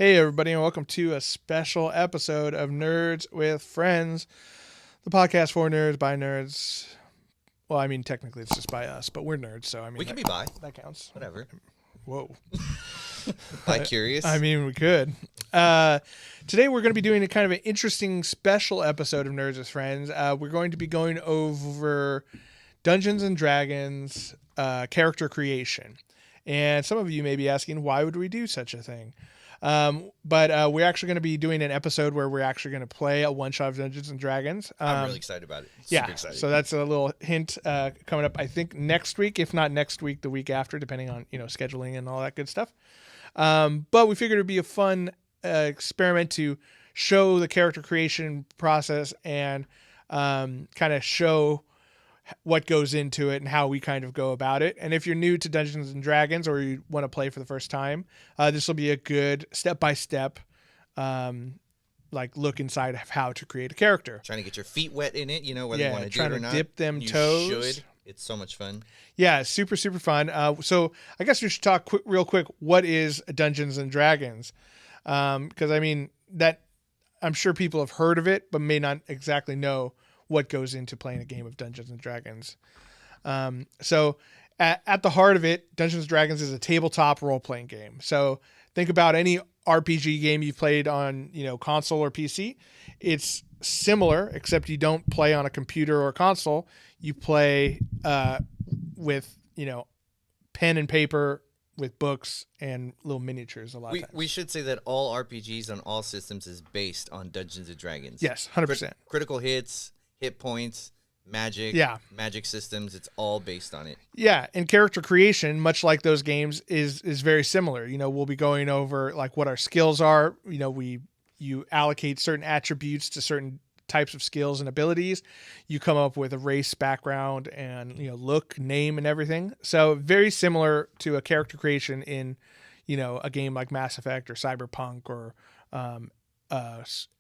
Hey, everybody, and welcome to a special episode of Nerds with Friends, the podcast for nerds by nerds. Well, I mean, technically it's just by us, but we're nerds, so I mean, We can be bi. That counts. Whatever. Whoa. Bi-curious. I mean, we could. Today we're going to be doing a kind of an interesting special episode of Nerds with Friends. We're going to be going over Dungeons and Dragons character creation. And some of you may be asking, why would we do such a thing? But we're actually going to be doing an episode where we're actually going to play a one-shot of Dungeons and Dragons. I'm really excited about it. Super excited. So that's a little hint coming up, I think, next week. If not next week, the week after, depending on scheduling and all that good stuff. But we figured it'd be a fun experiment to show the character creation process and kind of show what goes into it and how we kind of go about it. And if you're new to Dungeons and Dragons or you want to play for the first time, this will be a good step-by-step look inside of how to create a character. Trying to get your feet wet in it, whether you want to do it or not. Trying to dip them toes. You should. It's so much fun. Yeah, super, super fun. So I guess we should talk real quick. What is Dungeons and Dragons? Because I mean, that I'm sure people have heard of it, but may not exactly know what goes into playing a game of Dungeons and Dragons. So at the heart of it, Dungeons and Dragons is a tabletop role-playing game. So think about any RPG game you've played on, console or PC. It's similar, except you don't play on a computer or console. You play with, pen and paper, with books and little miniatures a lot of times. We should say that all RPGs on all systems is based on Dungeons and Dragons. Yes, 100%. Critical hits, hit points, magic, magic systems, it's all based on it. Yeah, and character creation, much like those games, is very similar. We'll be going over like what our skills are. You allocate certain attributes to certain types of skills and abilities. You come up with a race, background, and look, name, and everything. So very similar to a character creation in a game like Mass Effect or Cyberpunk or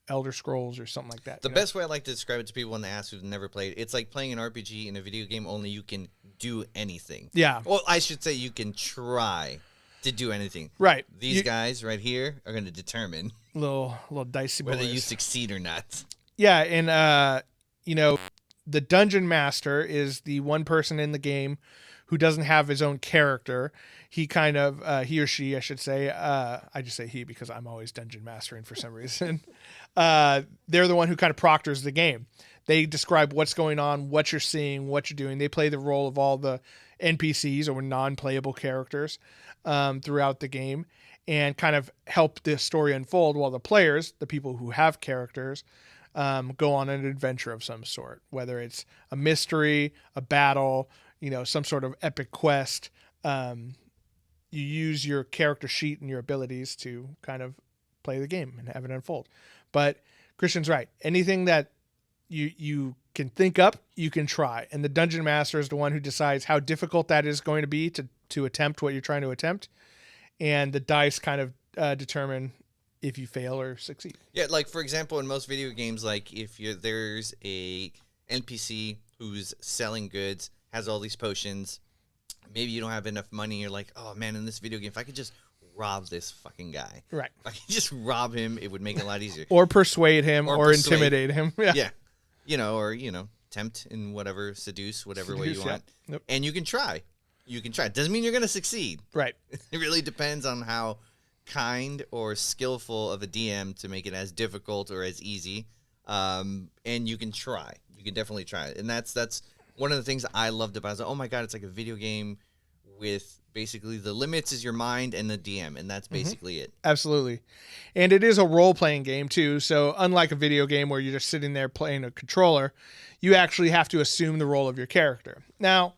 Elder Scrolls or something like that. The best way I like to describe it to people when they ask who've never played, it's like playing an RPG in a video game, only you can do anything. Yeah. Well, I should say you can try to do anything. Right. These guys right here are going to determine little dicey whether boys. you succeed or not. Yeah, and the dungeon master is the one person in the game who doesn't have his own character. He kind of, he or she, I should say, I just say he because I'm always dungeon mastering for some reason. They're the one who kind of proctors the game. They describe what's going on, what you're seeing, what you're doing. They play the role of all the NPCs or non-playable characters throughout the game and kind of help the story unfold while the players, the people who have characters, go on an adventure of some sort, whether it's a mystery, a battle, some sort of epic quest. You use your character sheet and your abilities to kind of play the game and have it unfold. But Christian's right. Anything that you can think up, you can try. And the dungeon master is the one who decides how difficult that is going to be to attempt what you're trying to attempt. And the dice kind of determine if you fail or succeed. Yeah, like for example, in most video games, like if there's a NPC who's selling goods, has all these potions, maybe you don't have enough money, you're like, oh man, in this video game, if I could just rob this fucking guy. Right. If I could just rob him, it would make it a lot easier. Or persuade him or intimidate him. Yeah. Or tempt in whatever, seduce, whatever way you want. Yep. And you can try. It doesn't mean you're going to succeed. Right. It really depends on how kind or skillful of a DM to make it as difficult or as easy. And you can try. You can definitely try it. And that's one of the things I loved about it. I was like, oh my God, it's like a video game with basically the limits is your mind and the DM. And that's basically it. Absolutely. And it is a role-playing game too. So unlike a video game where you're just sitting there playing a controller, you actually have to assume the role of your character. Now,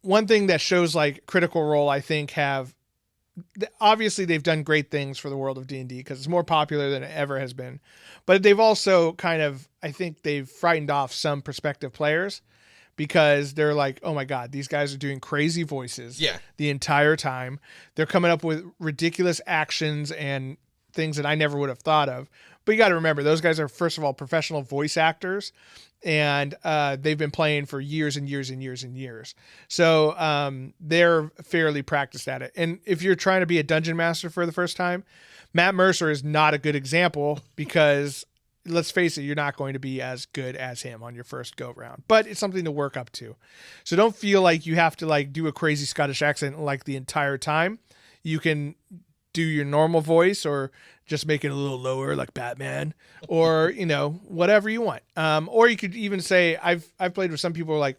one thing that shows like Critical Role, I think, obviously they've done great things for the world of D&D because it's more popular than it ever has been. But they've also I think they've frightened off some prospective players because they're like, oh my God, these guys are doing crazy voices the entire time. They're coming up with ridiculous actions and things that I never would have thought of. But you got to remember, those guys are, first of all, professional voice actors, and they've been playing for years and years and years and years. So they're fairly practiced at it. And if you're trying to be a dungeon master for the first time, Matt Mercer is not a good example because, let's face it, you're not going to be as good as him on your first go round, but it's something to work up to. So don't feel like you have to like do a crazy Scottish accent like the entire time. You can do your normal voice or just make it a little lower like Batman or, whatever you want. Or you could even say, I've played with some people who are like,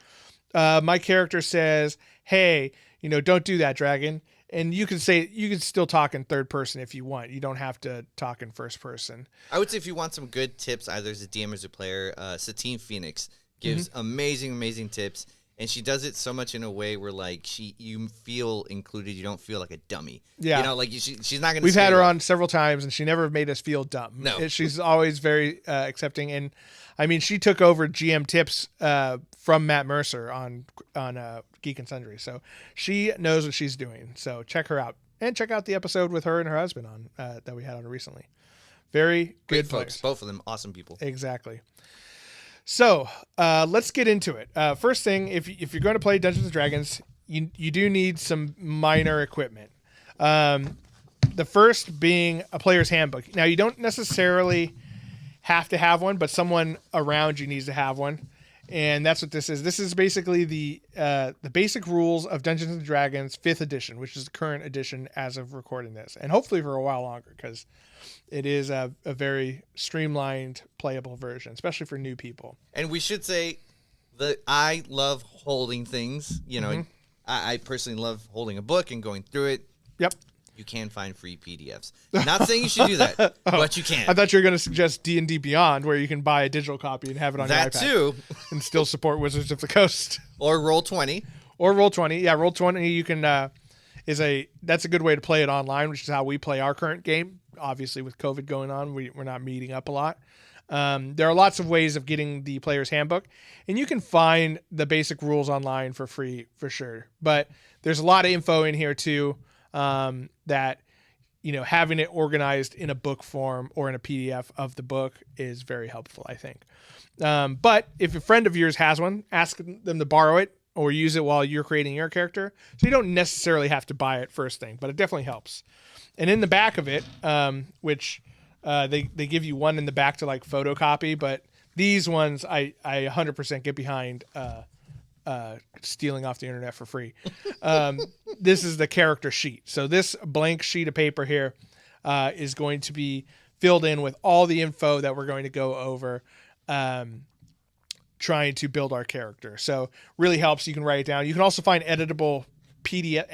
my character says, hey, don't do that, dragon. And you can still talk in third person if you want. You don't have to talk in first person. I would say if you want some good tips, either as a DM or as a player, Satine Phoenix gives amazing, amazing tips. And she does it so much in a way where like you feel included. You don't feel like a dummy. Yeah. She's not going to. We've had her on several times and she never made us feel dumb. No. She's always very accepting. And I mean, she took over GM tips from Matt Mercer on Geek and Sundry. So she knows what she's doing. So check her out and check out the episode with her and her husband on that we had on recently. Very good folks. Both of them awesome people. Exactly. So let's get into it. First thing, if you're going to play Dungeons and Dragons, you do need some minor equipment. The first being a player's handbook. Now, you don't necessarily have to have one, but someone around you needs to have one. And that's what this is. This is basically the basic rules of Dungeons and Dragons 5th edition, which is the current edition as of recording this. And hopefully for a while longer, because it is a very streamlined, playable version, especially for new people. And we should say that I love holding things. I personally love holding a book and going through it. Yep. You can find free PDFs. Not saying you should do that, but you can. I thought you were going to suggest D&D Beyond, where you can buy a digital copy and have it on your iPad. That too. And still support Wizards of the Coast. Or Roll20. Or Roll20. Yeah, Roll20 you can that's a good way to play it online, which is how we play our current game. Obviously, with COVID going on, we're not meeting up a lot. There are lots of ways of getting the player's handbook, and you can find the basic rules online for free for sure. But there's a lot of info in here too. That having it organized in a book form or in a PDF of the book is very helpful, I think. But if a friend of yours has one, ask them to borrow it or use it while you're creating your character. So you don't necessarily have to buy it first thing, but it definitely helps. And in the back of it, which they give you one in the back to like photocopy, but these ones I 100% get behind stealing off the internet for free. This is the character sheet. So this blank sheet of paper here is going to be filled in with all the info that we're going to go over trying to build our character. So really helps. You can write it down. You can also find editable PDF.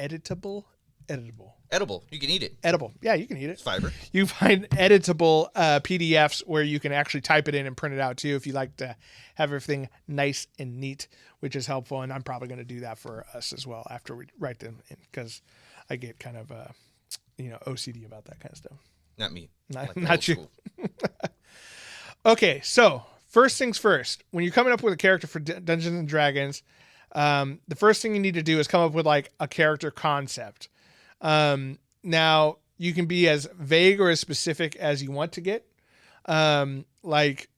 Edible. You can eat it. Edible. Yeah, you can eat it. It's fiber. You find editable PDFs where you can actually type it in and print it out too if you like to have everything nice and neat, which is helpful. And I'm probably going to do that for us as well after we write them in, because I get kind of OCD about that kind of stuff. Not me. Not you. Okay, so first things first. When you're coming up with a character for Dungeons and Dragons, the first thing you need to do is come up with like a character concept. Now you can be as vague or as specific as you want to get. Like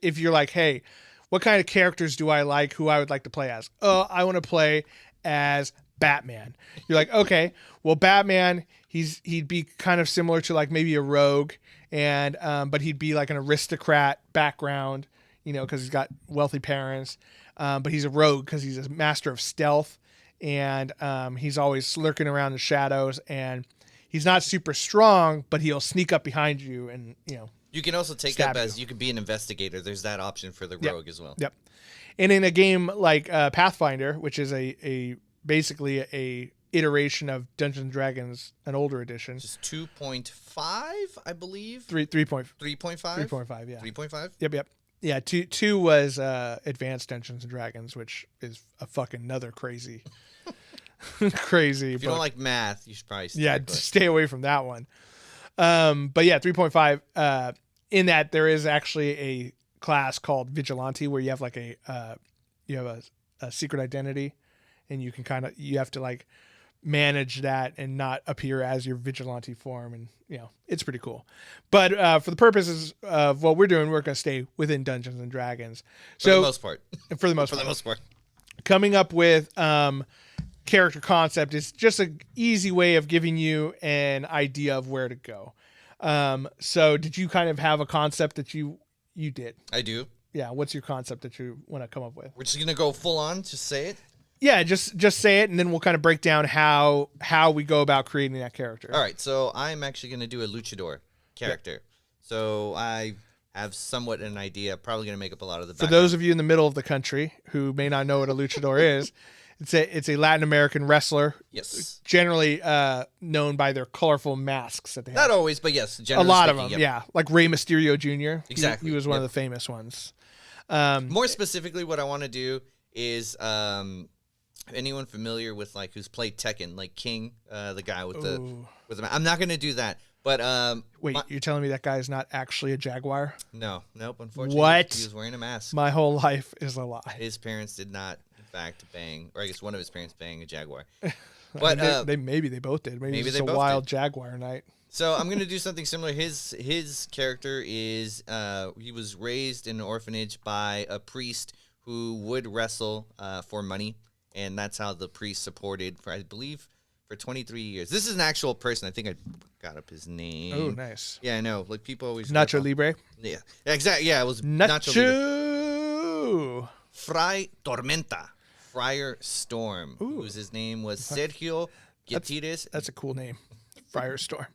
if you're like, hey, what kind of characters do I like, who I would like to play as? Oh, I want to play as Batman. You're like, okay, well, Batman, he'd be kind of similar to like maybe a rogue, and but he'd be like an aristocrat background, because he's got wealthy parents. But he's a rogue because he's a master of stealth, and he's always lurking around the shadows, and he's not super strong, but he'll sneak up behind you and You can also take up as you could be an investigator. There's that option for the rogue as well. Yep. And in a game like Pathfinder, which is basically a iteration of Dungeons and Dragons, an older edition. Just 2.5, I believe. 3.5. 3.5? 3.5, yeah. 3.5? Yep. Yeah, 2 was Advanced Dungeons and Dragons, which is a fucking another crazy. Crazy. If you don't like math, you should probably stay away from that one. But yeah, 3.5. In that there is actually a class called Vigilante where you have like a secret identity, and you can you have to like manage that and not appear as your vigilante form, and it's pretty cool. But for the purposes of what we're doing, we're going to stay within Dungeons and Dragons. For the most part. For the most For the most part. Coming up with character concept is just an easy way of giving you an idea of where to go. So did you kind of have a concept that you did? I do. Yeah. What's your concept that you want to come up with? We're just gonna go full on. Just say it. Yeah, just say it, and then we'll kind of break down how we go about creating that character. All right, so I'm actually going to do a luchador character. Yep. So I have somewhat an idea. Probably going to make up a lot of the background. For those of you in the middle of the country who may not know what a luchador is, it's a Latin American wrestler. Yes. Generally known by their colorful masks that they have. Not always, but yes. A lot of them, yeah. Like Rey Mysterio Jr. Exactly. He was one of the famous ones. More specifically, what I want to do is... anyone familiar with who's played Tekken, like King, the guy with the I'm not gonna do that, but wait, you're telling me that guy is not actually a jaguar? Nope, unfortunately. What? He was wearing a mask. My whole life is a lie. His parents did not, in fact, bang, or I guess one of his parents bang a jaguar. But maybe they both did. Maybe it's they a both wild did. Jaguar night. So I'm gonna do something similar. His character is he was raised in an orphanage by a priest who would wrestle for money. And that's how the priest supported I believe, for 23 years. This is an actual person. I think I got up his name. Oh, nice. Yeah, I know. People always... Nacho Libre? Yeah, exactly. Yeah, it was Nacho Libre. Fray Tormenta. Friar Storm. His name was Sergio Gutierrez. That's a cool name. Firestorm.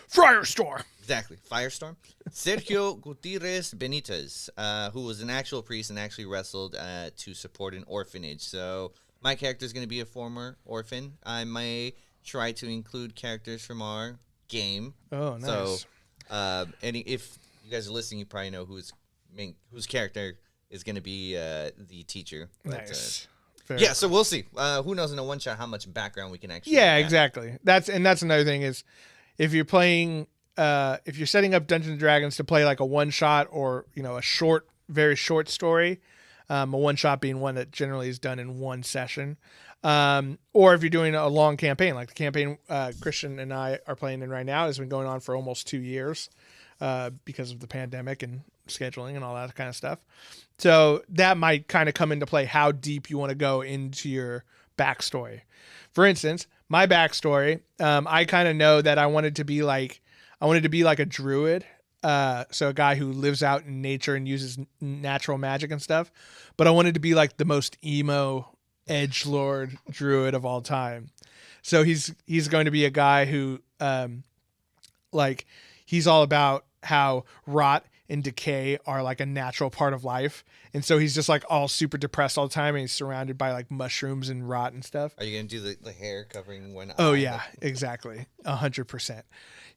Firestorm! Exactly. Firestorm. Sergio Gutierrez Benitez, who was an actual priest and actually wrestled to support an orphanage. So my character is going to be a former orphan. I may try to include characters from our game. Oh, nice. So if you guys are listening, you probably know whose character is going to be the teacher. But, nice. Yeah, so we'll see. Who knows in a one-shot how much background we can actually Yeah, exactly. That's another thing is if you're playing... if you're setting up Dungeons and Dragons to play like a one shot or a short, very short story, a one shot being one that generally is done in one session, or if you're doing a long campaign, like the campaign Christian and I are playing in right now has been going on for almost 2 years because of the pandemic and scheduling and all that kind of stuff. So that might kind of come into play how deep you want to go into your backstory. For instance, my backstory, I kind of know that I wanted to be like a druid, so a guy who lives out in nature and uses natural magic and stuff. But I wanted to be like the most emo edgelord druid of all time. So he's going to be a guy who, he's all about how rot and decay are like a natural part of life. And so he's just like all super depressed all the time, and he's surrounded by like mushrooms and rot and stuff. Are you going to do the hair covering one eye? Oh yeah, exactly. 100%.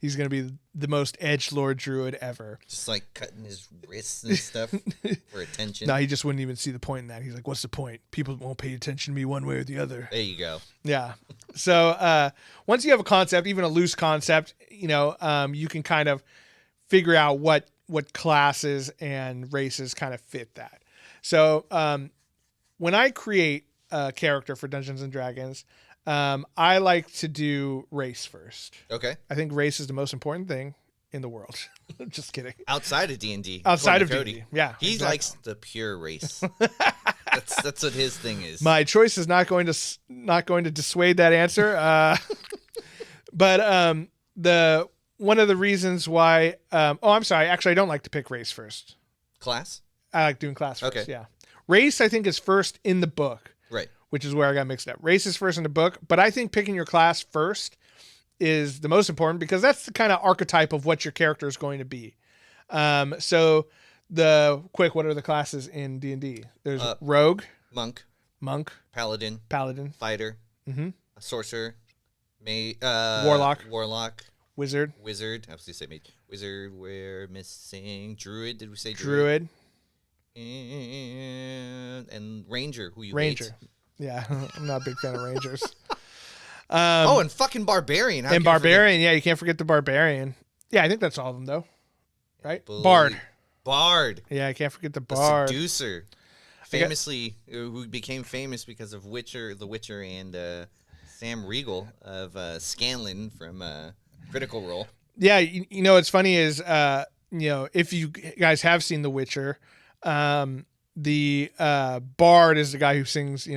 He's going to be the most edgelord druid ever. Just like cutting his wrists and stuff for attention. No, he just wouldn't even see the point in that. He's like, what's the point? People won't pay attention to me one way or the other. There you go. Yeah. So once you have a concept, even a loose concept, you can kind of figure out what classes and races kind of fit that. So when I create a character for Dungeons and Dragons, I like to do race first. Okay. I think race is the most important thing in the world. Just kidding. Outside of D&D. Outside of D&D. Yeah. He exactly. likes the pure race. That's what his thing is. My choice is not going to dissuade that answer. But one of the reasons why I'm sorry, actually I don't like to pick race first. Class? I like doing class first. Okay. Yeah. Race I think is first in the book. Right. Which is where I got mixed up. Race is first in the book, but I think picking your class first is the most important because that's the kind of archetype of what your character is going to be. So what are the classes in D&D? There's rogue, monk, paladin, fighter, mm-hmm. a sorcerer, warlock, wizard. I was going to say mage. Wizard, we're missing druid. Did we say druid? And ranger, who you Ranger. hate. Yeah, I'm not a big fan of rangers. And fucking barbarian. And barbarian, yeah, you can't forget the barbarian. Yeah, I think that's all of them, though. Right? Bard. Yeah, I can't forget the bard. The seducer. Famously, who became famous because of The Witcher and Sam Riegel of Scanlan from Critical Role. Yeah, you know what's funny is if you guys have seen The Witcher, the bard is the guy who sings,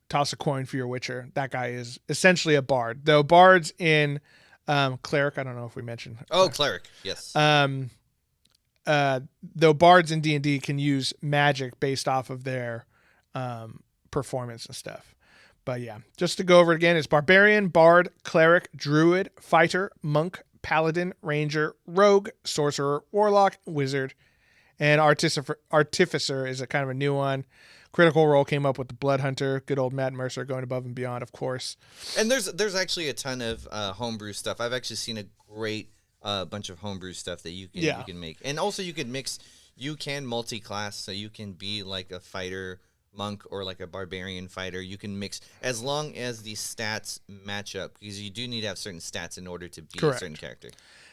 toss a coin for your Witcher. That guy is essentially a bard. Though bards in cleric, I don't know if we mentioned. Oh, cleric, yes. Though bards in D&D can use magic based off of their performance and stuff. But yeah, just to go over it again, it's barbarian, bard, cleric, druid, fighter, monk, paladin, ranger, rogue, sorcerer, warlock, wizard, and artificer is a kind of a new one. Critical Role came up with the Blood Hunter, good old Matt Mercer going above and beyond, of course. And there's actually a ton of homebrew stuff. I've actually seen a great bunch of homebrew stuff that you can make. And also you can multi-class, so you can be like a fighter monk or like a barbarian fighter. You can mix as long as the stats match up, because you do need to have certain stats in order to be a certain character.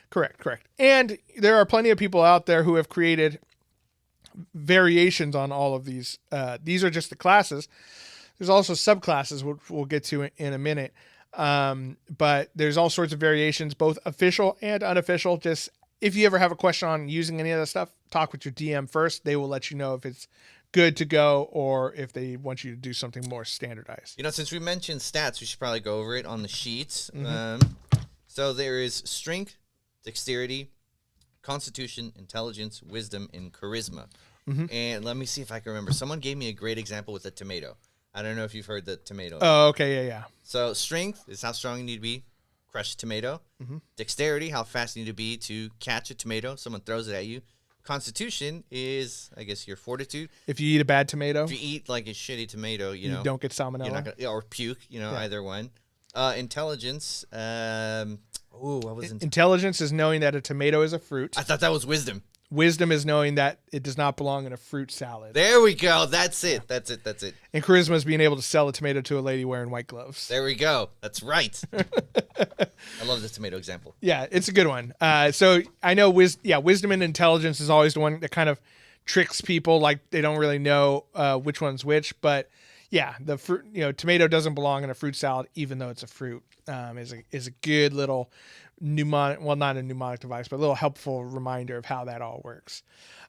Correct. And there are plenty of people out there who have created variations on all of these. These are just the classes. There's also subclasses, which we'll get to in a minute. But there's all sorts of variations, both official and unofficial. Just if you ever have a question on using any of that stuff, talk with your DM first. They will let you know if it's good to go or if they want you to do something more standardized. Since we mentioned stats, we should probably go over it on the sheets. So there is strength, dexterity, constitution, intelligence, wisdom, and charisma. And let me see if I can remember. Someone gave me a great example with a tomato. I don't know if you've heard the tomato. Oh, okay, yeah. So strength is how strong you need to be, crush a tomato. Dexterity, how fast you need to be to catch a tomato. Someone throws it at you. Constitution is, I guess, your fortitude. If you eat a bad tomato. If you eat like a shitty tomato, you don't get salmonella. You're not gonna, or puke, either one. Intelligence. What was intelligence is knowing that a tomato is a fruit. I thought that was wisdom. Wisdom is knowing that it does not belong in a fruit salad. There we go. That's it. That's it. And charisma is being able to sell a tomato to a lady wearing white gloves. There we go. That's right. I love this tomato example. Yeah, it's a good one. So I know wisdom and intelligence is always the one that kind of tricks people, like they don't really know which one's which. But yeah, the fruit, tomato doesn't belong in a fruit salad, even though it's a fruit. Is a good little mnemonic, well, not a mnemonic device, but a little helpful reminder of how that all works.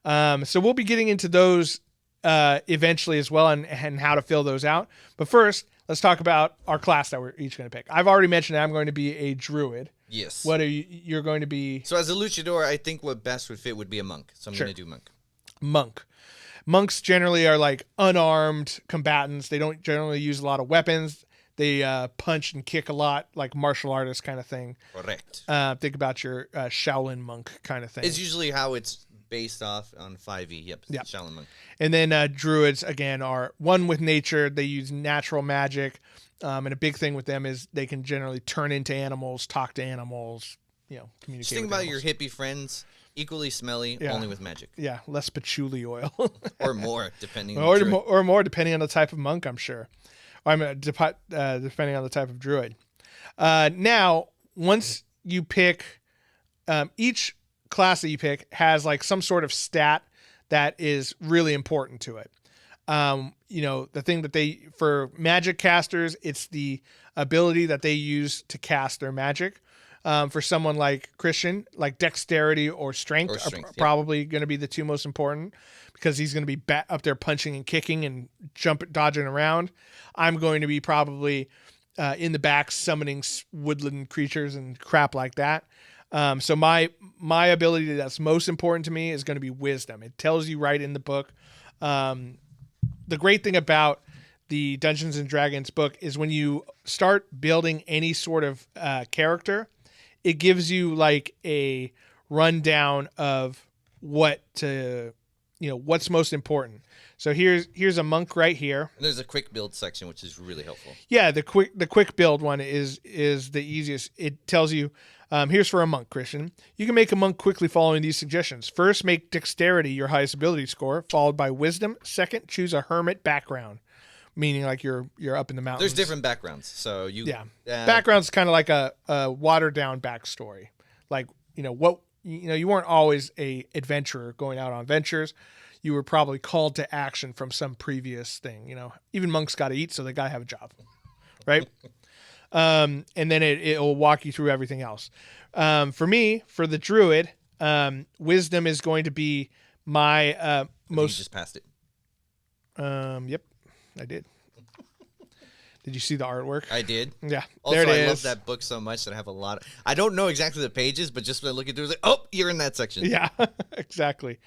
So we'll be getting into those eventually as well, and how to fill those out. But first, let's talk about our class that we're each going to pick. I've already mentioned that I'm going to be a druid. Yes. What are you? You're going to be. So as a luchador, I think what best would fit would be a monk. So I'm going to do monk. Monks generally are like unarmed combatants. They don't generally use a lot of weapons. They punch and kick a lot, like martial artists kind of thing. Correct. Think about your Shaolin monk kind of thing. It's usually how it's based off on 5e. Yep. Shaolin monk. And then druids, again, are one with nature. They use natural magic. And a big thing with them is they can generally turn into animals, talk to animals, communicate. Just think about your hippie friends. Equally smelly, only with magic. Yeah, less patchouli oil. Or more, depending on or more, depending on the type of monk, I'm sure. Depending on the type of druid. Now, once you pick, each class that you pick has like some sort of stat that is really important to it. The thing that for magic casters, it's the ability that they use to cast their magic. For someone like Christian, like dexterity or strength are probably going to be the two most important, because he's going to be up there punching and kicking and dodging around. I'm going to be probably in the back summoning woodland creatures and crap like that. So my ability that's most important to me is going to be wisdom. It tells you right in the book. The great thing about the Dungeons and Dragons book is when you start building any sort of character, it gives you like a rundown of what's most important. So here's a monk right here. And there's a quick build section, which is really helpful. Yeah, the quick build one is the easiest. It tells you, here's for a monk, Christian. You can make a monk quickly following these suggestions. First, make dexterity your highest ability score, followed by wisdom. Second, choose a hermit background, meaning like you're up in the mountains. There's different backgrounds, so background's kind of like a watered down backstory. Like you weren't always a adventurer going out on ventures. You were probably called to action from some previous thing. Even monks got to eat, so they got to have a job, right? And then it'll walk you through everything else. For me, for the druid, wisdom is going to be my most. You just passed it. Yep, I did. Did you see the artwork? I did. Yeah. Also, there it is. I love that book so much that I have a lot of. I don't know exactly the pages, but just when I look at it, it's like, oh, you're in that section. Yeah, exactly.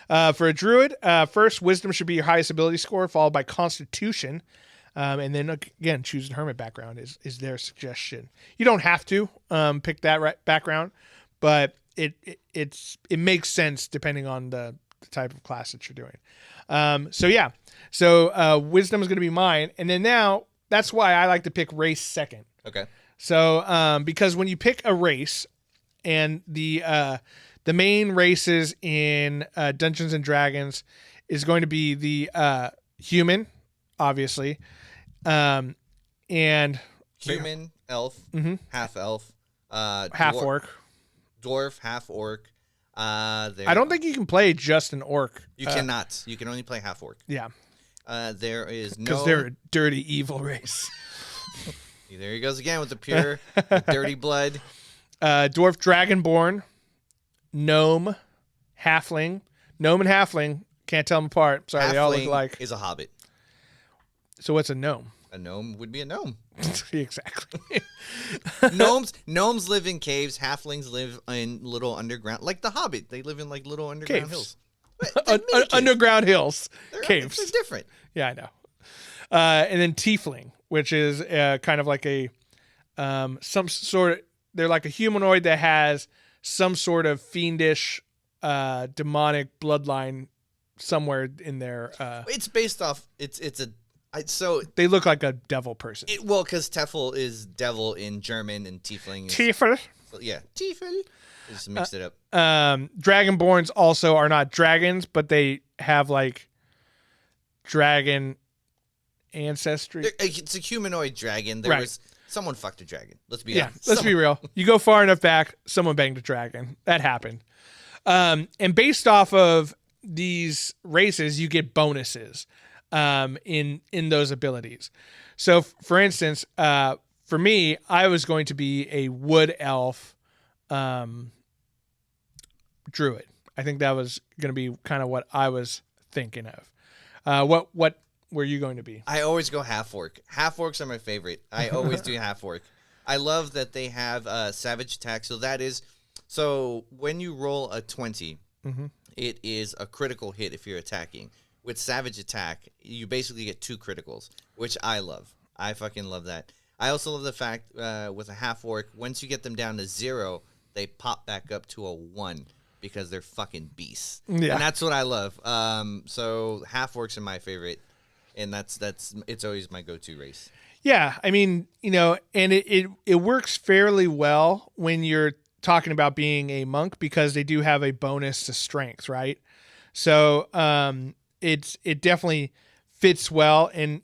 For a druid, first, wisdom should be your highest ability score, followed by constitution. And then, again, choose the hermit background is their suggestion. You don't have to pick that background, but it makes sense depending on the type of class that you're doing. So wisdom is going to be mine. And then now, that's why I like to pick race second. Okay. So because when you pick a race, and the main races in Dungeons and Dragons is going to be the human, obviously, and human, elf, half elf, half orc, dwarf, half orc. I don't think you can play just an orc. You cannot. You can only play half orc. Yeah. There is no. Because they're a dirty, evil race. There he goes again with the pure, dirty blood. Dwarf, dragonborn, gnome, halfling. Gnome and halfling, can't tell them apart. Sorry, they all look alike. Is a hobbit. So what's a gnome? A gnome would be a gnome. Exactly. Gnomes live in caves. Halflings live in little underground, like the Hobbit. They live in like little underground hills. Underground hills, They're caves. They're different. Yeah, I know. And then tiefling, which is kind of like a some sort of. They're like a humanoid that has some sort of fiendish, demonic bloodline somewhere in there. It's based off. So they look like a devil person. Because Tefel is devil in German and tiefling. Tiefel. So, yeah, Tiefel. Just mixed it up. Dragonborns also are not dragons, but they have like dragon ancestry. It's a humanoid dragon. Someone fucked a dragon. Let's be honest. Let's be real. You go far enough back, someone banged a dragon. That happened. And based off of these races, you get bonuses in those abilities. So, for instance, for me, I was going to be a wood elf druid. I think that was going to be kind of what I was thinking of. What were you going to be? I always go half orc. Half orcs are my favorite. I always do half orc. I love that they have savage attack. So when you roll a 20, it is a critical hit if you're attacking. With savage attack, you basically get 2 criticals, which I love. I fucking love that. I also love the fact with a half orc, once you get them down to 0, they pop back up to a 1 because they're fucking beasts. Yeah. And that's what I love. So half orcs are my favorite, and it's always my go-to race. Yeah, I mean, and it works fairly well when you're talking about being a monk because they do have a bonus to strength, right? So it definitely fits well, and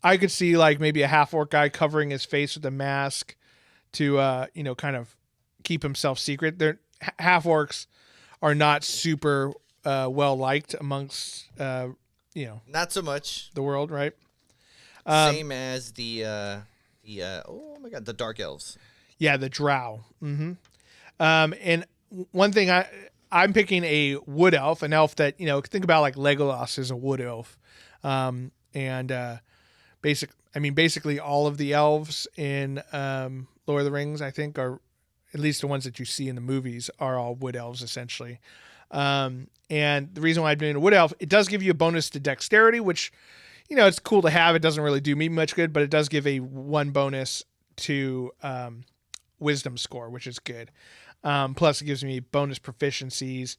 I could see like maybe a half orc guy covering his face with a mask to kind of keep himself secret. They're half orcs are not super well liked amongst not so much the world, right? Same as the oh my god, the dark elves. Yeah, the drow. And one thing I'm picking a wood elf, an elf that think about like Legolas is a wood elf, and basically all of the elves in Lord of the Rings, I think, are at least the ones that you see in the movies are all wood elves essentially. And the reason why I'm doing a wood elf, it does give you a bonus to dexterity, which it's cool to have. It doesn't really do me much good, but it does give a 1 bonus to wisdom score, which is good. Plus, it gives me bonus proficiencies,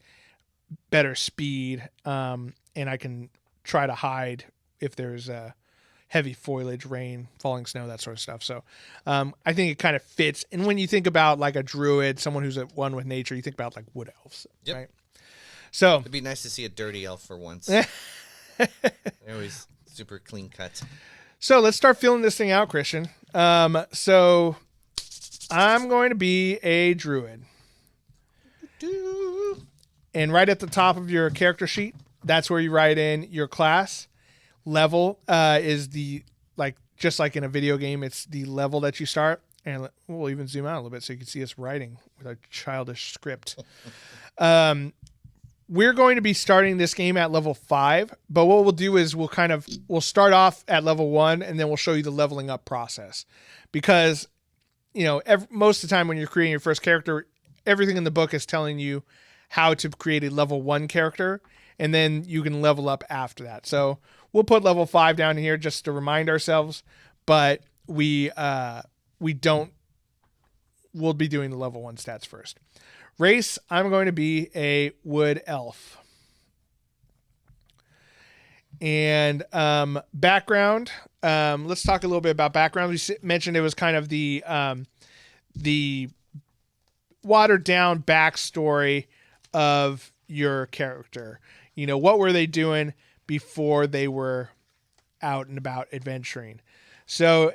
better speed, and I can try to hide if there's heavy foliage, rain, falling snow, that sort of stuff. So I think it kind of fits. And when you think about like a druid, someone who's at one with nature, you think about like wood elves, right? So it'd be nice to see a dirty elf for once. They're always super clean cut. So let's start filling this thing out, Christian. So I'm going to be a druid. And right at the top of your character sheet, that's where you write in your class. Level is the like just like in a video game, it's the level that you start. And we'll even zoom out a little bit so you can see us writing with our childish script. We're going to be starting this game at level 5, but what we'll do is we'll start off at level 1, and then we'll show you the leveling up process. Because, most of the time when you're creating your first character, everything in the book is telling you how to create a level 1 character, and then you can level up after that. So we'll put level 5 down here just to remind ourselves, but we'll be doing the level 1 stats first. Race, I'm going to be a wood elf. And background, let's talk a little bit about background. We mentioned it was kind of the watered down backstory of your character. What were they doing before they were out and about adventuring? So,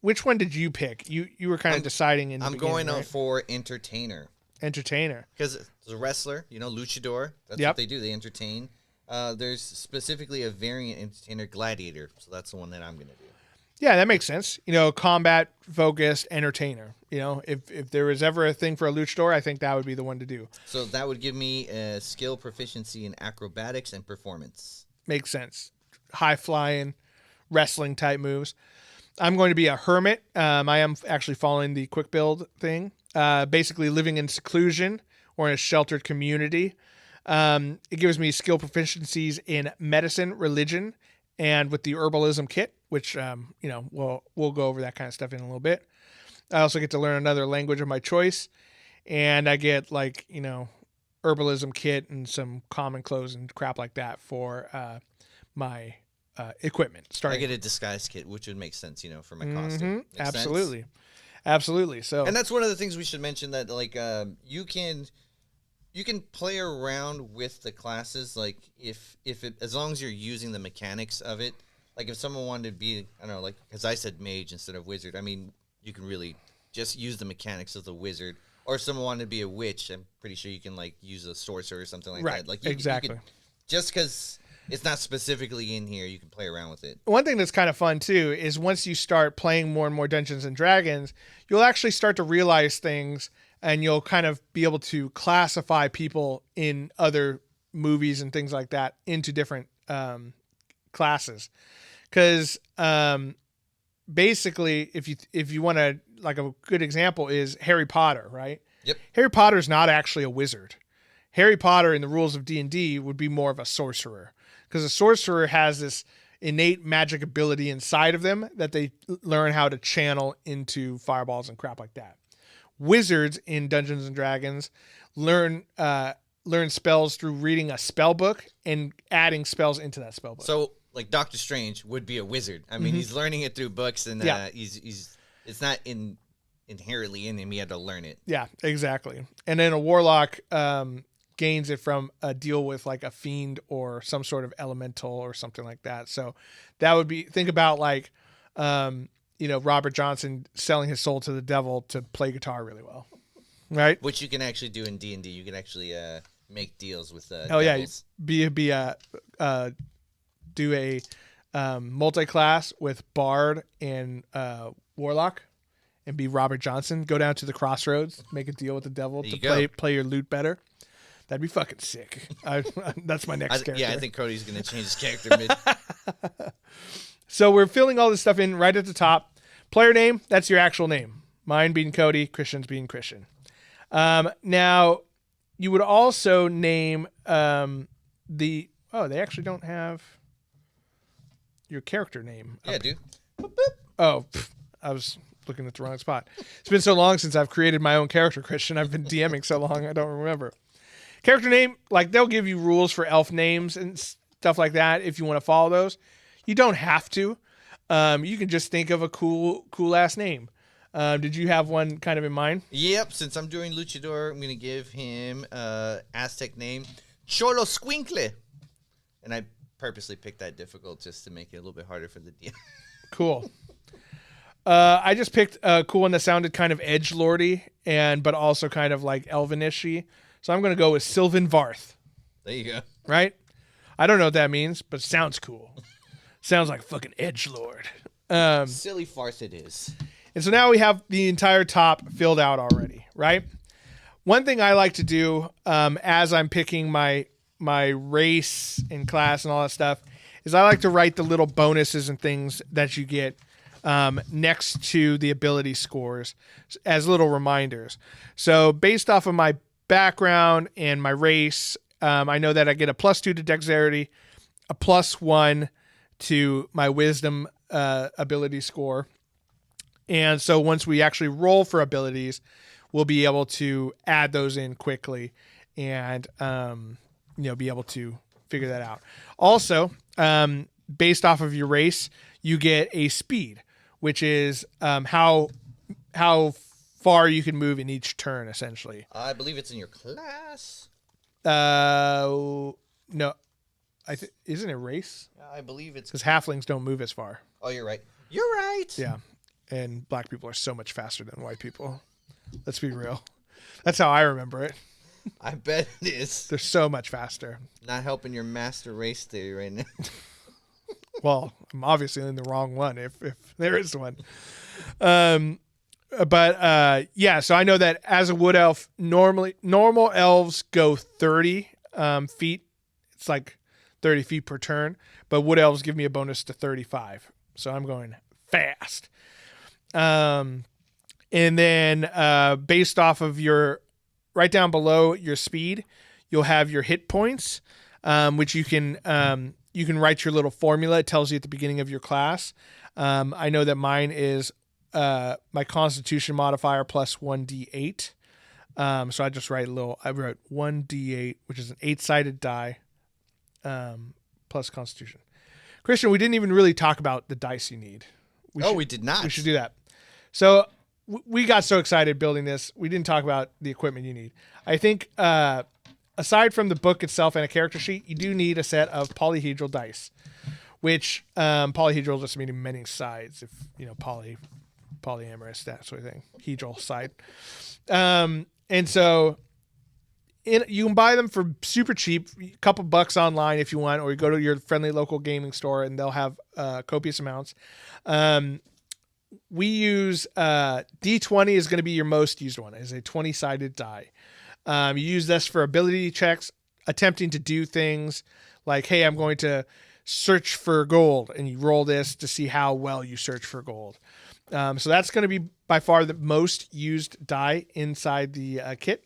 which one did you pick? You were kind of deciding in the beginning, going right? for entertainer. Entertainer. Because it's a wrestler, luchador. That's what they do. They entertain. There's specifically a variant entertainer, gladiator. So that's the one that I'm going to do. Yeah, that makes sense. Combat focused entertainer. If there was ever a thing for a luchador, I think that would be the one to do. So that would give me a skill proficiency in acrobatics and performance. Makes sense. High flying, wrestling type moves. I'm going to be a hermit. I am actually following the quick build thing. Basically living in seclusion or in a sheltered community. It gives me skill proficiencies in medicine, religion, and with the herbalism kit, which, we'll go over that kind of stuff in a little bit. I also get to learn another language of my choice, and I get herbalism kit and some common clothes and crap like that for my equipment. I get a disguise kit, which would make sense, for my costume. Makes Absolutely. sense? Absolutely. So, and that's one of the things we should mention, that you can play around with the classes, as long as you're using the mechanics of it. Like if someone wanted to be, I don't know, because I said mage instead of wizard. I mean, you can really just use the mechanics of the wizard. Or if someone wanted to be a witch, I'm pretty sure you can use a sorcerer or something like that. Exactly. You could, just because it's not specifically in here, you can play around with it. One thing that's kind of fun too is once you start playing more and more Dungeons and Dragons, you'll actually start to realize things, and you'll kind of be able to classify people in other movies and things like that into different classes. Because basically, if you want to, a good example is Harry Potter, right? Yep. Harry Potter's not actually a wizard. Harry Potter in the rules of D&D would be more of a sorcerer, because a sorcerer has this innate magic ability inside of them that they learn how to channel into fireballs and crap like that. Wizards in Dungeons and Dragons learn spells through reading a spell book and adding spells into that spell book. So, Doctor Strange would be a wizard. I mean, he's learning it through books, and he's it's not inherently in him. He had to learn it. Yeah, exactly. And then a warlock gains it from a deal with a fiend or some sort of elemental or something like that. So that would be, think about Robert Johnson selling his soul to the devil to play guitar really well, right? Which you can actually do in D&D. You can actually make deals with devils. Do a multi-class with Bard and Warlock, and be Robert Johnson. Go down to the crossroads, make a deal with the devil to play your lute better. That'd be fucking sick. That's my next character. Yeah, I think Cody's going to change his character mid. So we're filling all this stuff in right at the top. Player name, that's your actual name. Mine being Cody, Christian's being Christian. Now, you would also name they actually don't have your character name. Yeah, dude. Oh, I was looking at the wrong spot. It's been so long since I've created my own character, Christian. I've been DMing so long, I don't remember. Character name, they'll give you rules for elf names and stuff like that if you want to follow those. You don't have to. You can just think of a cool ass name. Did you have one kind of in mind? Yep. Since I'm doing Luchador, I'm going to give him Aztec name, Cholo Squinkle. And I purposely picked that difficult just to make it a little bit harder for the DM. Cool. I just picked a cool one that sounded kind of edgelordy but also kind of elvenish-y. So I'm going to go with Sylvan Varth. There you go. Right? I don't know what that means, but it sounds cool. Sounds like fucking edgelord. Silly farce it is. And so now we have the entire top filled out already, right? One thing I like to do as I'm picking my race and class and all that stuff is I like to write the little bonuses and things that you get next to the ability scores as little reminders. So based off of my background and my race, I know that I get a +2 to dexterity, a +1 to my wisdom ability score. And so once we actually roll for abilities, we'll be able to add those in quickly and, be able to figure that out. Also, based off of your race, you get a speed, which is how far you can move in each turn, essentially. I believe it's in your class. No, isn't it race? I believe it's because halflings don't move as far. Oh, you're right. You're right. Yeah, and black people are so much faster than white people. Let's be real. That's how I remember it. I bet it is. They're so much faster. Not helping your master race theory right now. Well, I'm obviously in the wrong one if there is one. So I know that as a wood elf, normal elves go 30 feet. It's like 30 feet per turn, but wood elves give me a bonus to 35. So I'm going fast. And then based off of right down below your speed, you'll have your hit points, which you can write your little formula. It tells you at the beginning of your class. I know that mine is my Constitution modifier plus 1d8. So I just wrote 1d8, which is an 8-sided die, plus Constitution. Christian, we didn't even really talk about the dice you need. We did not. We should do that. So we got so excited building this. We didn't talk about the equipment you need. I think aside from the book itself and a character sheet, you do need a set of polyhedral dice, which polyhedral just meaning many sides. If polyamorous, that sort of thing. Hedral side. And so you can buy them for super cheap, a couple bucks online if you want, or you go to your friendly local gaming store and they'll have copious amounts. We use D20 is going to be your most used one. It's a 20-sided die. You use this for ability checks, attempting to do things like, hey, I'm going to search for gold, and you roll this to see how well you search for gold. So that's going to be by far the most used die inside the kit.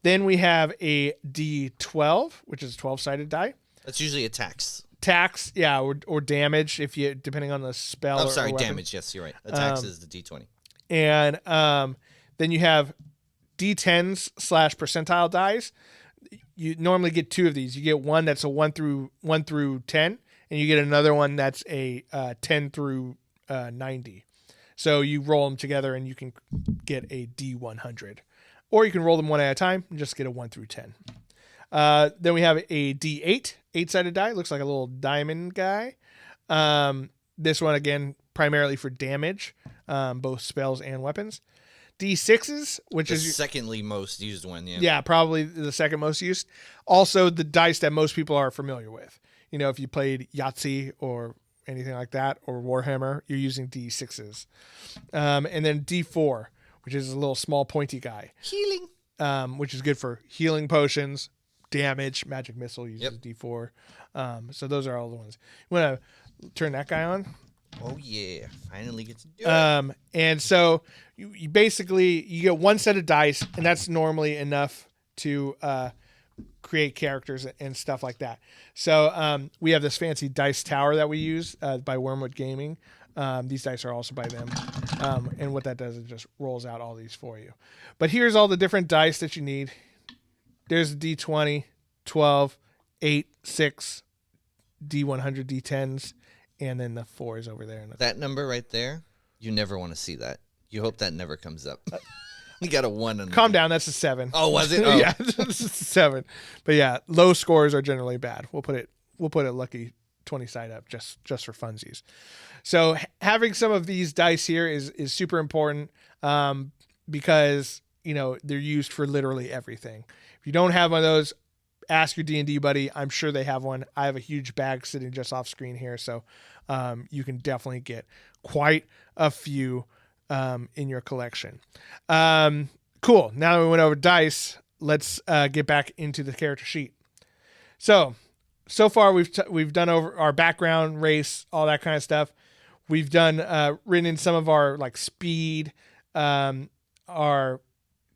Then we have a D12, which is a 12-sided die. That's usually attacks. Attacks, yeah, or damage depending on the spell. Oh, sorry, damage. Yes, you're right. Attacks is the D20. And then you have D10s / percentile dice. You normally get 2 of these. You get one that's a 1 through 10, and you get another one that's a 10 through 90. So you roll them together, and you can get a D100. Or you can roll them one at a time and just get a 1 through 10. Then we have a D8, 8-sided die. Looks like a little diamond guy. This one, again, primarily for damage, both spells and weapons. D6s, which is the secondly most used one. Yeah, probably the second most used. Also, the dice that most people are familiar with. If you played Yahtzee or anything like that, or Warhammer, you're using D6s. And then D4, which is a little small pointy guy. Healing. Which is good for healing potions, damage. Magic Missile uses D4. So those are all the ones. You want to turn that guy on? Oh, yeah. Finally get to do it. And so you basically, you get one set of dice, and that's normally enough to create characters and stuff like that. So we have this fancy dice tower that we use by Wormwood Gaming. These dice are also by them. And what that does is just rolls out all these for you. But here's all the different dice that you need. There's a D20, 12, 8, 6, D100, D10s, and then the 4s over there. That number right there, you never want to see that. You hope that never comes up. You got a 1. Calm down, that's a 7. Oh, was it? Oh. Yeah, it's a 7. But yeah, low scores are generally bad. We'll put it lucky 20 side up just for funsies. So having some of these dice here is super important because they're used for literally everything. If you don't have one of those, ask your D&D buddy. I'm sure they have one. I have a huge bag sitting just off screen here, so you can definitely get quite a few in your collection. Cool. Now that we went over dice, let's get back into the character sheet. So far we've done over our background, race, all that kind of stuff. We've done written in some of our like speed, our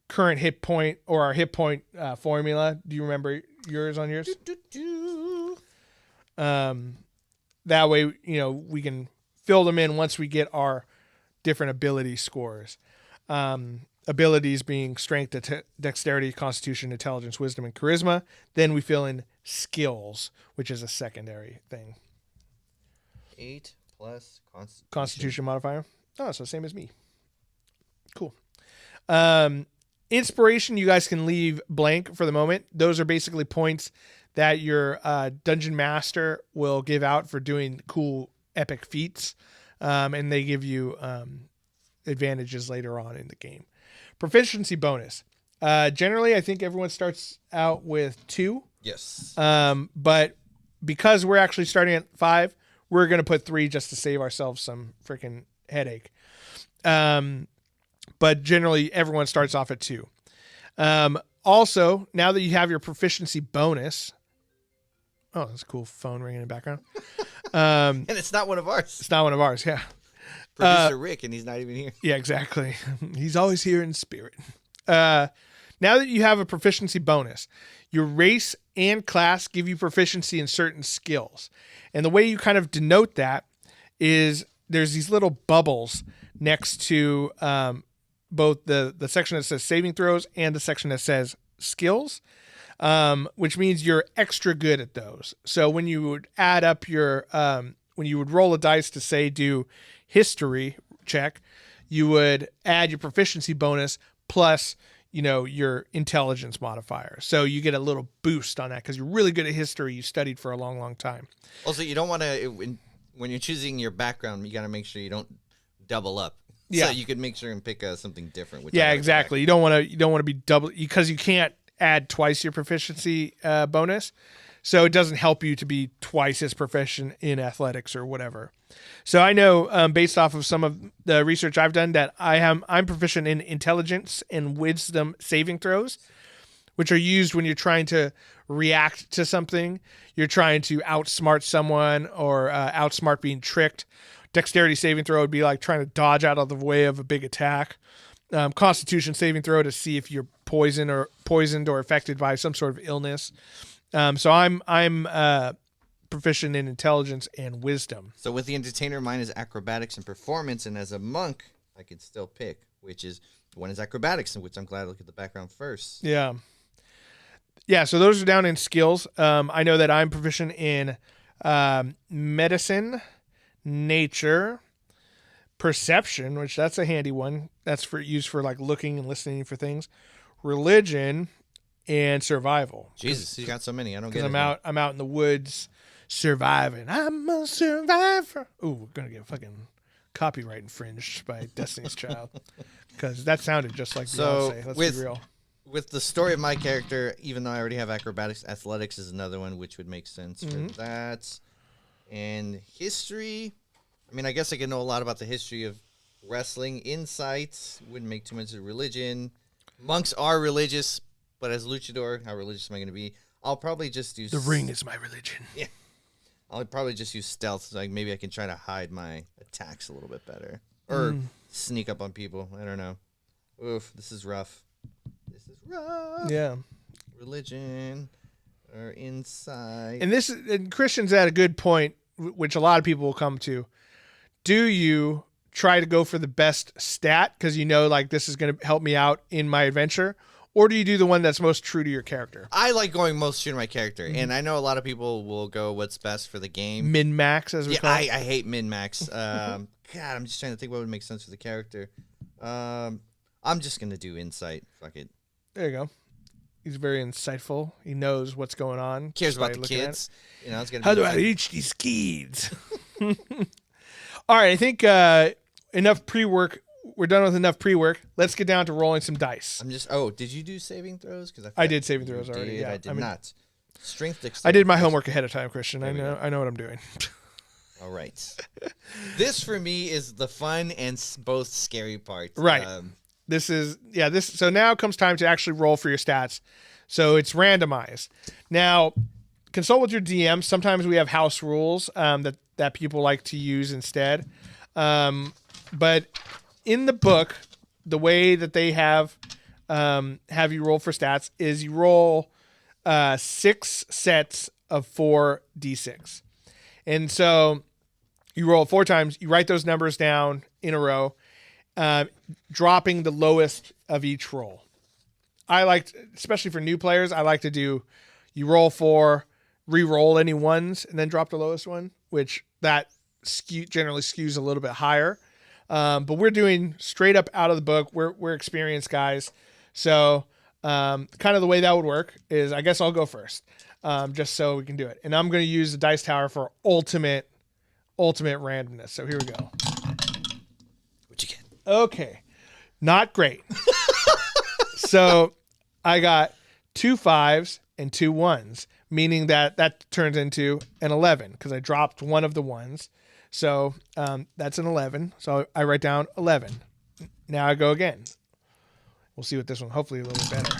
current hit point or our hit point formula. Do you remember yours on yours? That way, we can fill them in once we get our different ability scores. Abilities being strength, dexterity, constitution, intelligence, wisdom, and charisma. Then we fill in skills, which is a secondary thing. 8 plus Constitution modifier. Oh, so same as me. Cool. Inspiration, you guys can leave blank for the moment. Those are basically points that your dungeon master will give out for doing cool epic feats. And they give you advantages later on in the game. Proficiency bonus. Generally, I think everyone starts out with 2. Yes. But because we're actually starting at 5, we're going to put 3 just to save ourselves some freaking headache. But generally, everyone starts off at 2. Also, now that you have your proficiency bonus... Oh, that's a cool phone ringing in the background. And it's not one of ours. It's not one of ours, yeah. Producer Rick, and he's not even here. Yeah, exactly. He's always here in spirit. Now that you have a proficiency bonus, your race and class give you proficiency in certain skills. And the way you kind of denote that is there's these little bubbles next to both the section that says saving throws and the section that says skills, which means you're extra good at those. So when you would add up your, when you would roll a dice to say do history check, you would add your proficiency bonus plus, your intelligence modifier. So you get a little boost on that because you're really good at history. You studied for a long, long time. Also, you don't want to, when you're choosing your background, you got to make sure you don't double up. Yeah. So you could make sure and pick something different. Yeah, exactly. You don't want to be double because you can't add twice your proficiency bonus. So it doesn't help you to be twice as proficient in athletics or whatever. So I know based off of some of the research I've done that I'm proficient in intelligence and wisdom saving throws, which are used when you're trying to react to something. You're trying to outsmart someone or outsmart being tricked. Dexterity saving throw would be like trying to dodge out of the way of a big attack. Constitution saving throw to see if you're poisoned or affected by some sort of illness. So I'm proficient in intelligence and wisdom. So with the entertainer, mine is acrobatics and performance, and as a monk, I could still pick, which is one is acrobatics, which I'm glad to look at the background first. Yeah. Yeah, so those are down in skills. I know that I'm proficient in medicine, nature, perception, which that's a handy one. That's used for like looking and listening for things. Religion and survival. Jesus, you got so many. I don't get it. I'm out in the woods surviving. I'm a survivor. Ooh, we're gonna get fucking copyright infringed by Destiny's Child because that sounded just like Beyonce. Let's be real. With the story of my character, even though I already have acrobatics, athletics is another one which would make sense for that. And history, I mean, I guess I could know a lot about the history of wrestling. Insight wouldn't make too much of religion. Monks are religious, but as luchador, how religious am I going to be? I'll probably just use... The ring is my religion. Yeah. I'll probably just use stealth, so like maybe I can try to hide my attacks a little bit better. Or sneak up on people. I don't know. Oof, this is rough. Yeah. Religion or insight. And Christian's at a good point, which a lot of people will come to. Do you try to go for the best stat because like this is going to help me out in my adventure? Or do you do the one that's most true to your character? I like going most true to my character. And I know a lot of people will go what's best for the game. Min-max, as we call it. I hate min-max. God, I'm just trying to think what would make sense for the character. I'm just going to do insight. Fuck it. There you go. He's very insightful. He knows what's going on. Cares about the kids. It's gonna be How do I reach these kids? All right, I think enough pre-work. We're done with enough pre-work. Let's get down to rolling some dice. Did you do saving throws? Because I did saving throws already. Yeah, I did not. Strength, dexterity. I did my homework ahead of time, Christian. I know what I'm doing. All right. This for me is the fun and both scary part. Right. So now comes time to actually roll for your stats. So it's randomized. Now, consult with your DM. Sometimes we have house rules that people like to use instead. But in the book, the way that they have you roll for stats is you roll 6 sets of 4d6. And so you roll 4 times. You write those numbers down in a row, dropping the lowest of each roll. Especially for new players, I like to do, you roll 4, re-roll any ones, and then drop the lowest one, which that generally skews a little bit higher. But we're doing straight up out of the book. We're experienced guys. So kind of the way that would work is, I guess I'll go first, just so we can do it. And I'm going to use the dice tower for ultimate randomness. So here we go. What'd you get? Okay. Not great. So I got 2 5s and 2 1s, meaning that turns into an 11 because I dropped one of the ones. So that's an 11. So I write down 11. Now I go again. We'll see what this one, hopefully a little bit better.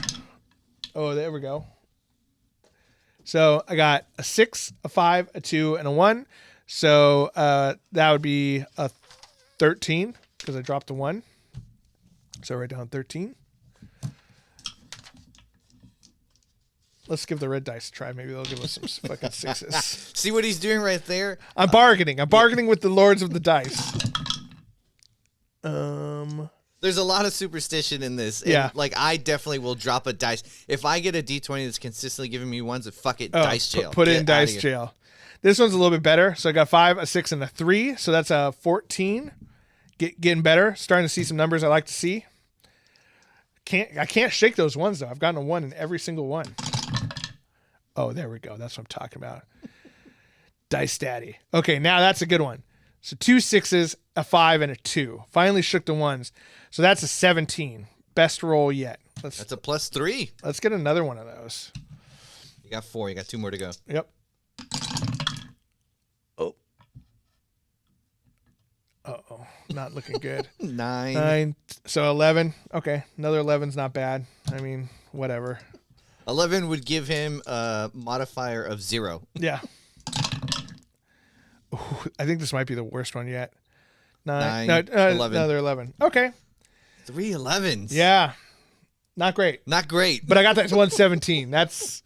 Oh, there we go. So I got a 6, a 5, a 2, and a 1. So that would be a 13 because I dropped a 1. So I write down 13. Let's give the red dice a try. Maybe they'll give us some fucking 6s. See what he's doing right there? I'm bargaining. I'm bargaining with the lords of the dice. There's a lot of superstition in this. And, Yeah. like, I definitely will drop a dice. If I get a D20 that's consistently giving me ones, fuck it, dice jail. Put it Get in dice outta here. jail. This one's a little bit better. So I got 5, a 6, and a 3. So that's a 14. Getting better. Starting to see some numbers I like to see. I can't shake those ones, though. I've gotten a 1 in every single one. Oh, there we go. That's what I'm talking about. Dice Daddy. Okay, now that's a good one. So 2 6s, a 5, and a 2. Finally shook the ones. So that's a 17. Best roll yet. That's a +3. Let's get another one of those. You got 4. You got 2 more to go. Yep. Oh. Uh-oh. Not looking good. 9. So 11. Okay. Another 11's not bad. I mean, whatever. 11 would give him a modifier of 0. Yeah. Ooh, I think this might be the worst one yet. 9. 11. Another 11. Okay. 3 11s. Yeah. Not great. Not great. But I got that 117. That's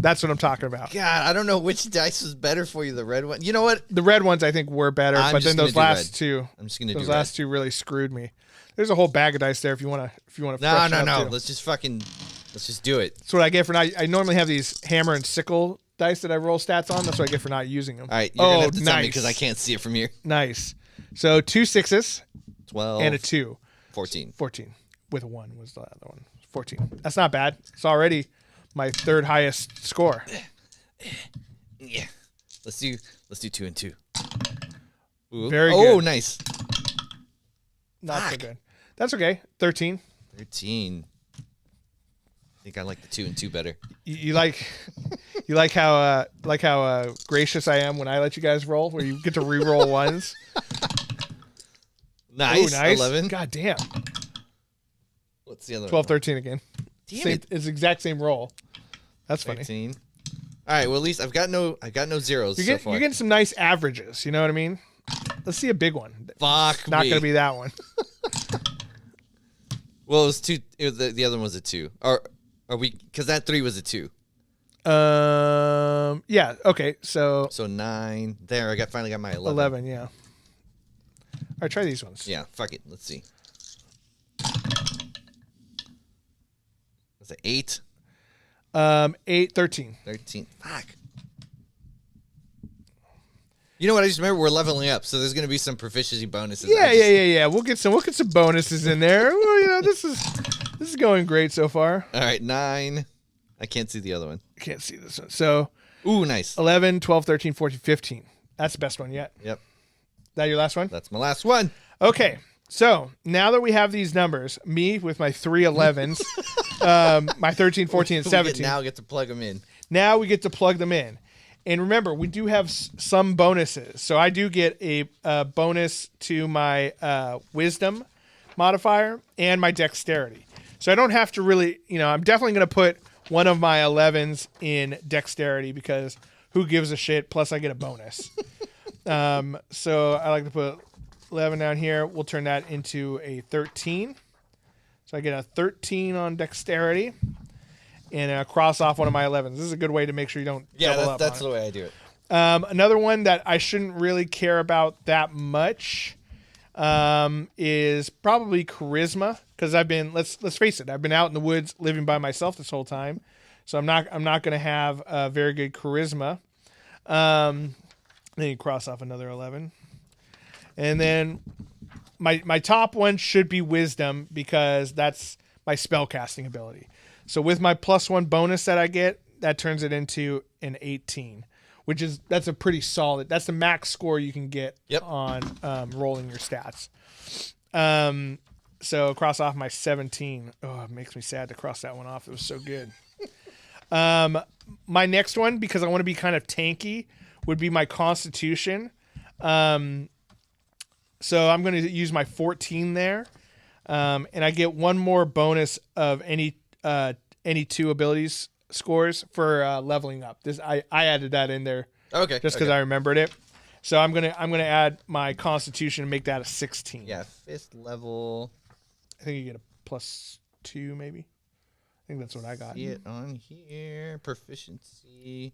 what I'm talking about. God, I don't know which dice was better for you. The red one. You know what? The red ones I think were better, but then those last two. I'm just gonna do those last two really screwed me. There's a whole bag of dice there if you want to. No. Let's just do it. That's what I get for not. I normally have these hammer and sickle dice that I roll stats on. That's what I get for not using them. All right. You're gonna have to tell me because I can't see it from here. Nice. So 2 6s, 12, and a 2. 14. 14 with a 1 was the other one. 14. That's not bad. It's already my third highest score. Yeah. Let's do 2 and 2. Ooh. Very good. good. Nice. Not so good. That's okay. 13. 13. I think I like the 2 and 2 better. You like how gracious I am when I let you guys roll, where you get to re-roll ones. Nice. Ooh, nice. 11. God damn. What's the other 12, one? 13 again. Damn it. It's the exact same roll. That's funny. 13. All right. Well, at least I've got no zeros so far. You're getting some nice averages. You know what I mean? Let's see a big one. Fuck Not me. going to be that one. Well, it was 2. The other one was a 2. Or are we? Because that 3 was a 2. Yeah. Okay. So 9. There, finally got my 11. 11. Yeah. All right. Try these ones. Yeah. Fuck it. Let's see. Was it 8? 8, 13. 13. Fuck. You know what? I just remember we're leveling up, so there's going to be some proficiency bonuses. Yeah. We'll get some bonuses in there. Well, you know, this is going great so far. All right, 9. I can't see the other one. I can't see this one. So, ooh, nice. 11, 12, 13, 14, 15. That's the best one yet. Yep. That your last one? That's my last one. Okay. So, now that we have these numbers, me with my 3 11s, my 13, 14, and 17. Now get to plug them in. Now we get to plug them in. And remember, we do have some bonuses. So I do get a bonus to my wisdom modifier and my dexterity. So I don't have to really, I'm definitely going to put one of my 11s in dexterity because who gives a shit? Plus I get a bonus. So I like to put 11 down here. We'll turn that into a 13. So I get a 13 on dexterity. And cross off one of my 11s. This is a good way to make sure you don't double up. Yeah, that's the way I do it. Another one that I shouldn't really care about that much is probably charisma, because I've been let's face it, I've been out in the woods living by myself this whole time, so I'm not going to have a very good charisma. Then you cross off another 11, and then my top one should be wisdom because that's my spellcasting ability. So with my +1 bonus that I get, that turns it into an 18, that's a pretty solid. That's the max score you can get on rolling your stats. So cross off my 17. Oh, it makes me sad to cross that one off. It was so good. My next one, because I want to be kind of tanky, would be my Constitution. So I'm going to use my 14 there, and I get one more bonus of any 2 abilities scores for leveling up. I added that in there, just because I remembered it. So I'm gonna add my Constitution and make that a 16. Yeah, 5th level. I think you get a +2 maybe. I think that's what I got. See it on here. Proficiency.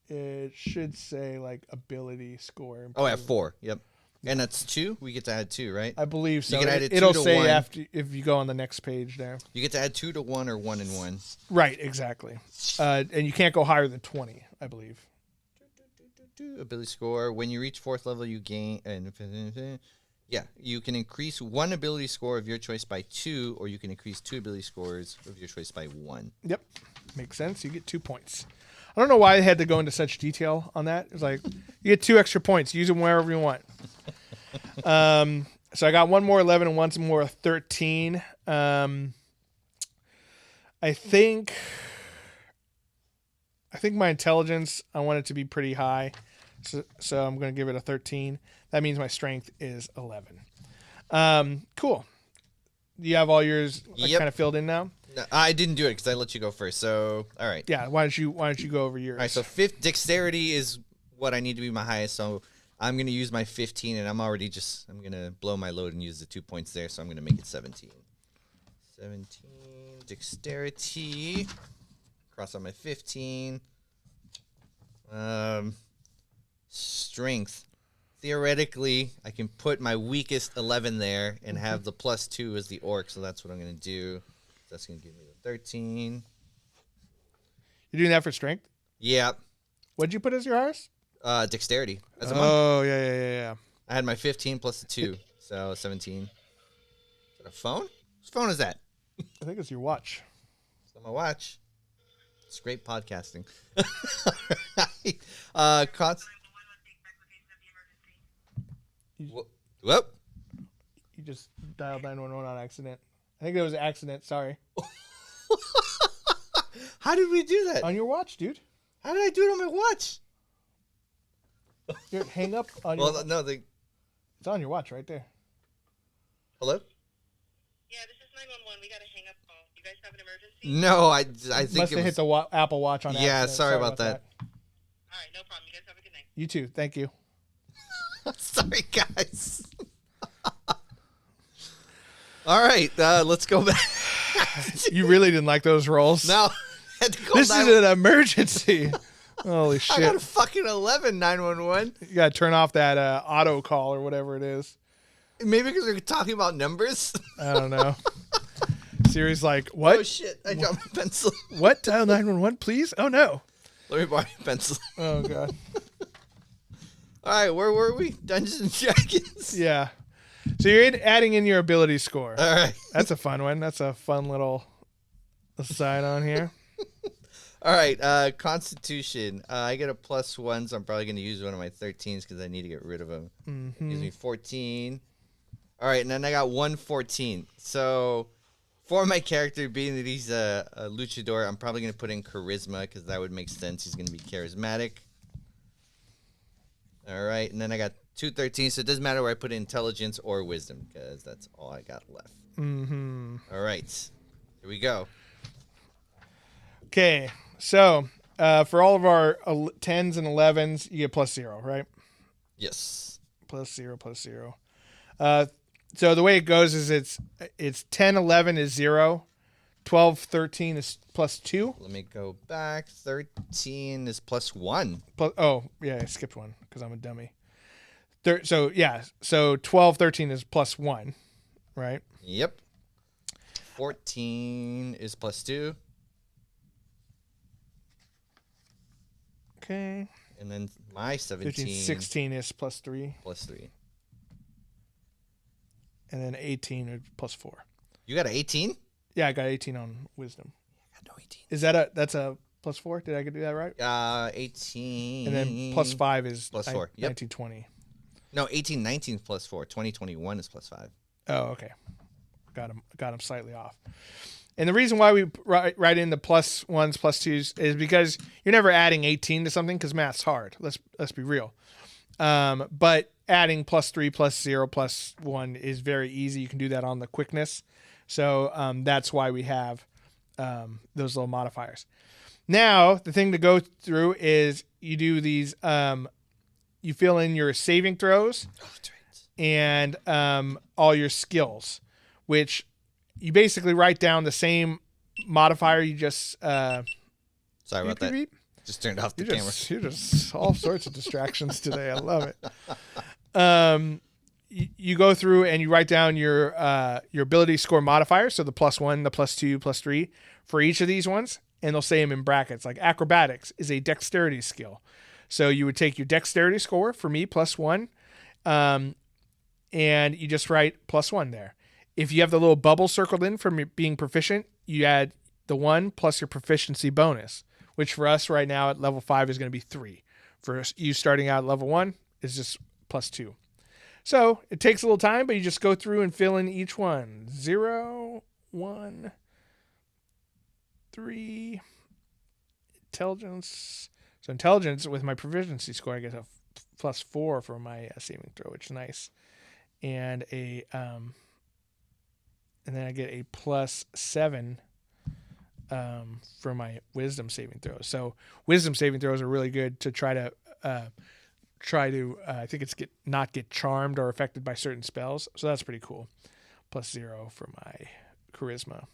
It should say like ability score. Oh, yeah, 4. Yep. And that's 2? We get to add 2, right? I believe so. You can add it It'll 2 to say 1. after if you go on the next page there. You get to add 2 to 1 or 1 and 1. Right, exactly. And you can't go higher than 20, I believe. Ability score. When you reach 4th level, you gain... Yeah, you can increase 1 ability score of your choice by 2, or you can increase 2 ability scores of your choice by 1. Yep. Makes sense. You get 2 points. I don't know why I had to go into such detail on that. It's like, you get 2 extra points. Use them wherever you want. So I got one more 11 and one more 13. I think my intelligence, I want it to be pretty high. So I'm going to give it a 13. That means my strength is 11. Cool. Do you have all yours kind of filled in now? No, I didn't do it because I let you go first. So, all right. Yeah. Why don't you go over yours? All right. So 5th dexterity is what I need to be my highest. So I'm going to use my 15, and I'm going to blow my load and use the 2 points there. So I'm going to make it 17. 17 dexterity. Cross on my 15. Strength. Theoretically, I can put my weakest 11 there and have the +2 as the orc. So that's what I'm going to do. That's going to give me the 13. You're doing that for strength? Yeah. What'd you put as your highest? Dexterity. As a monk. Oh, yeah. I had my 15 plus the 2, so 17. Is that a phone? Whose phone is that? I think it's your watch. It's not my watch. It's great podcasting. Whoop. You just dialed 911 on accident. I think that was an accident. Sorry. How did we do that? On your watch, dude. How did I do it on my watch? Here, hang up on your watch. No, It's on your watch right there. Hello? Yeah, this is 911. We got a hang up call. You guys have an emergency? No, I think Must have hit the Apple Watch on accident. Yeah, sorry about that. All right, no problem. You guys have a good night. You too. Thank you. Sorry, guys. All right, let's go back. You really didn't like those rolls. No. This is an emergency. Holy shit. I got a fucking 911. You got to turn off that auto call or whatever it is. Maybe because we're talking about numbers. I don't know. Siri's like, what? Oh, shit. I dropped my pencil. What? Dial 911, please? Oh, no. Let me borrow your pencil. Oh, God. All right, where were we? Dungeons and Dragons? Yeah. So you're adding in your ability score. All right. That's a fun one. That's a fun little aside on here. All right, Constitution. I get a +1, so I'm probably going to use one of my 13s because I need to get rid of them. Mm-hmm. Gives me 14. All right, and then I got 114. So for my character, being that he's a luchador, I'm probably going to put in charisma because that would make sense. He's going to be charismatic. All right, and then I got 213, so it doesn't matter where I put intelligence or wisdom, because that's all I got left. Mm-hmm. All right, here we go. Okay, so for all of our 10s and 11s, you get +0, right? Yes. +0, +0. So the way it goes is it's 10, 11 is 0, 12, 13 is +2. Let me go back. 13 is +1. Oh, yeah, I skipped one because I'm a dummy. So 12, 13 is +1, right? Yep. 14 is +2. Okay. And then my 17. 16 is +3. +3. And then 18 is +4. You got an 18? Yeah, I got 18 on wisdom. I got no 18. Is that's a +4? Did I do that right? 18. And then +5 is +4. Yep. 19, 20. No, 18, 19 is +4. 20, 21 is +5. Oh, okay. Got him slightly off. And the reason why we write in the +1s, +2s is because you're never adding 18 to something because math's hard. Let's be real. But adding +3, +0, +1 is very easy. You can do that on the quickness. So that's why we have those little modifiers. Now, the thing to go through is you do these, you fill in your saving throws and all your skills, which you basically write down the same modifier you just... Sorry about that. Beep. Just turned off the camera. You're just all sorts of distractions today. I love it. You go through and you write down your ability score modifiers, so the +1, the +2, +3 for each of these ones, and they'll say them in brackets. Like acrobatics is a dexterity skill, so you would take your dexterity score for me +1, and you just write +1 there. If you have the little bubble circled in from being proficient, you add the 1 plus your proficiency bonus, which for us right now at level 5 is going to be 3. For you starting out at level 1 is just +2. So it takes a little time, but you just go through and fill in each one. 0, 1, 3, intelligence. So intelligence with my proficiency score, I get a +4 for my saving throw, which is nice. And and then I get a +7 for my wisdom saving throws. So wisdom saving throws are really good to try to I think it's not get charmed or affected by certain spells. So that's pretty cool. +0 for my charisma.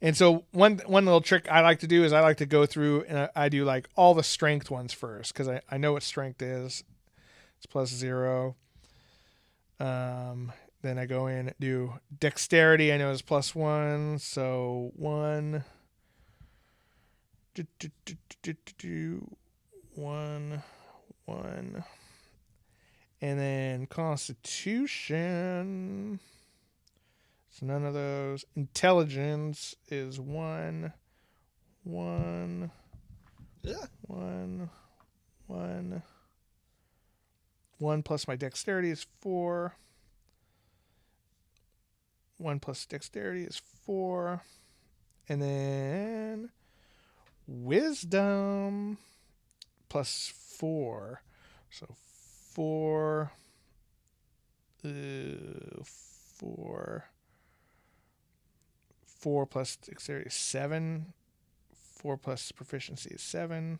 And so one little trick I like to do is I like to go through and I do like all the strength ones first because I know what strength is. It's +0. Then I go in and do dexterity. I know it's +1, so 1. 1. And then constitution. It's none of those. Intelligence is 1. Yeah. 1 plus my dexterity is 4. 1 plus dexterity is 4. And then wisdom +4. So 4. 4 plus dexterity is 7. 4 plus proficiency is 7.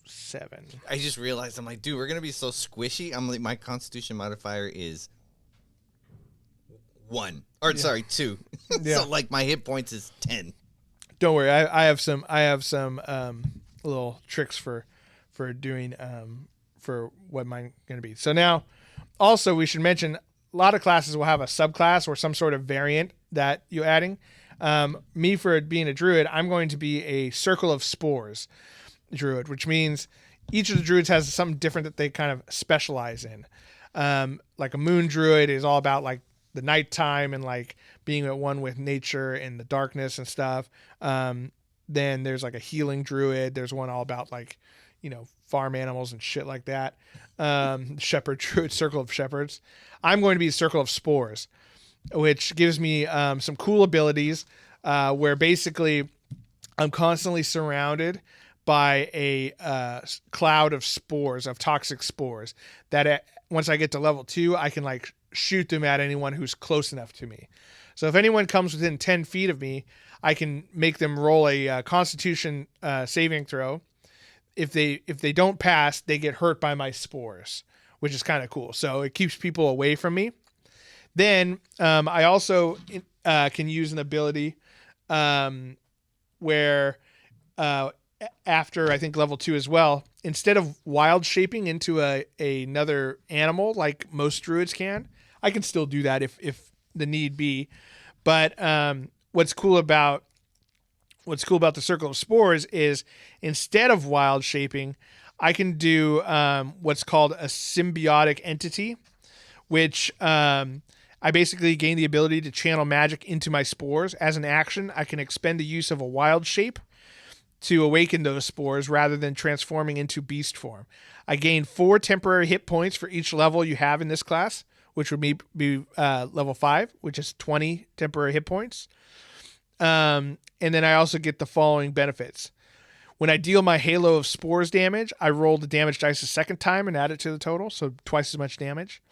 7. I just realized, I'm like, dude, we're going to be so squishy. I'm like, my constitution modifier is 1. Or, sorry, 2. Yeah. So, like, my hit points is 10. Don't worry. I have some little tricks for doing for what mine going to be. So now, also we should mention a lot of classes will have a subclass or some sort of variant that you're adding. Me, for being a druid, I'm going to be a circle of spores druid, which means each of the druids has something different that they kind of specialize in. Like a moon druid is all about like the nighttime and like being at one with nature and the darkness and stuff. Then there's like a healing druid. There's one all about like, farm animals and shit like that. Shepherd druid, circle of shepherds. I'm going to be a circle of spores, which gives me some cool abilities where basically I'm constantly surrounded by a cloud of spores, of toxic spores, that once I get to level 2, I can like shoot them at anyone who's close enough to me. So if anyone comes within 10 feet of me, I can make them roll a Constitution saving throw. If they don't pass, they get hurt by my spores, which is kind of cool. So it keeps people away from me. Then I also can use an ability where after I think level 2 as well, instead of wild shaping into another animal like most druids can, I can still do that if the need be. But what's cool about the Circle of Spores is instead of wild shaping, I can do what's called a symbiotic entity, which I basically gain the ability to channel magic into my spores. As an action, I can expend the use of a wild shape to awaken those spores rather than transforming into beast form. I gain 4 temporary hit points for each level you have in this class, which would be level 5, which is 20 temporary hit points. And then I also get the following benefits. When I deal my Halo of Spores damage, I roll the damage dice a second time and add it to the total, so twice as much damage.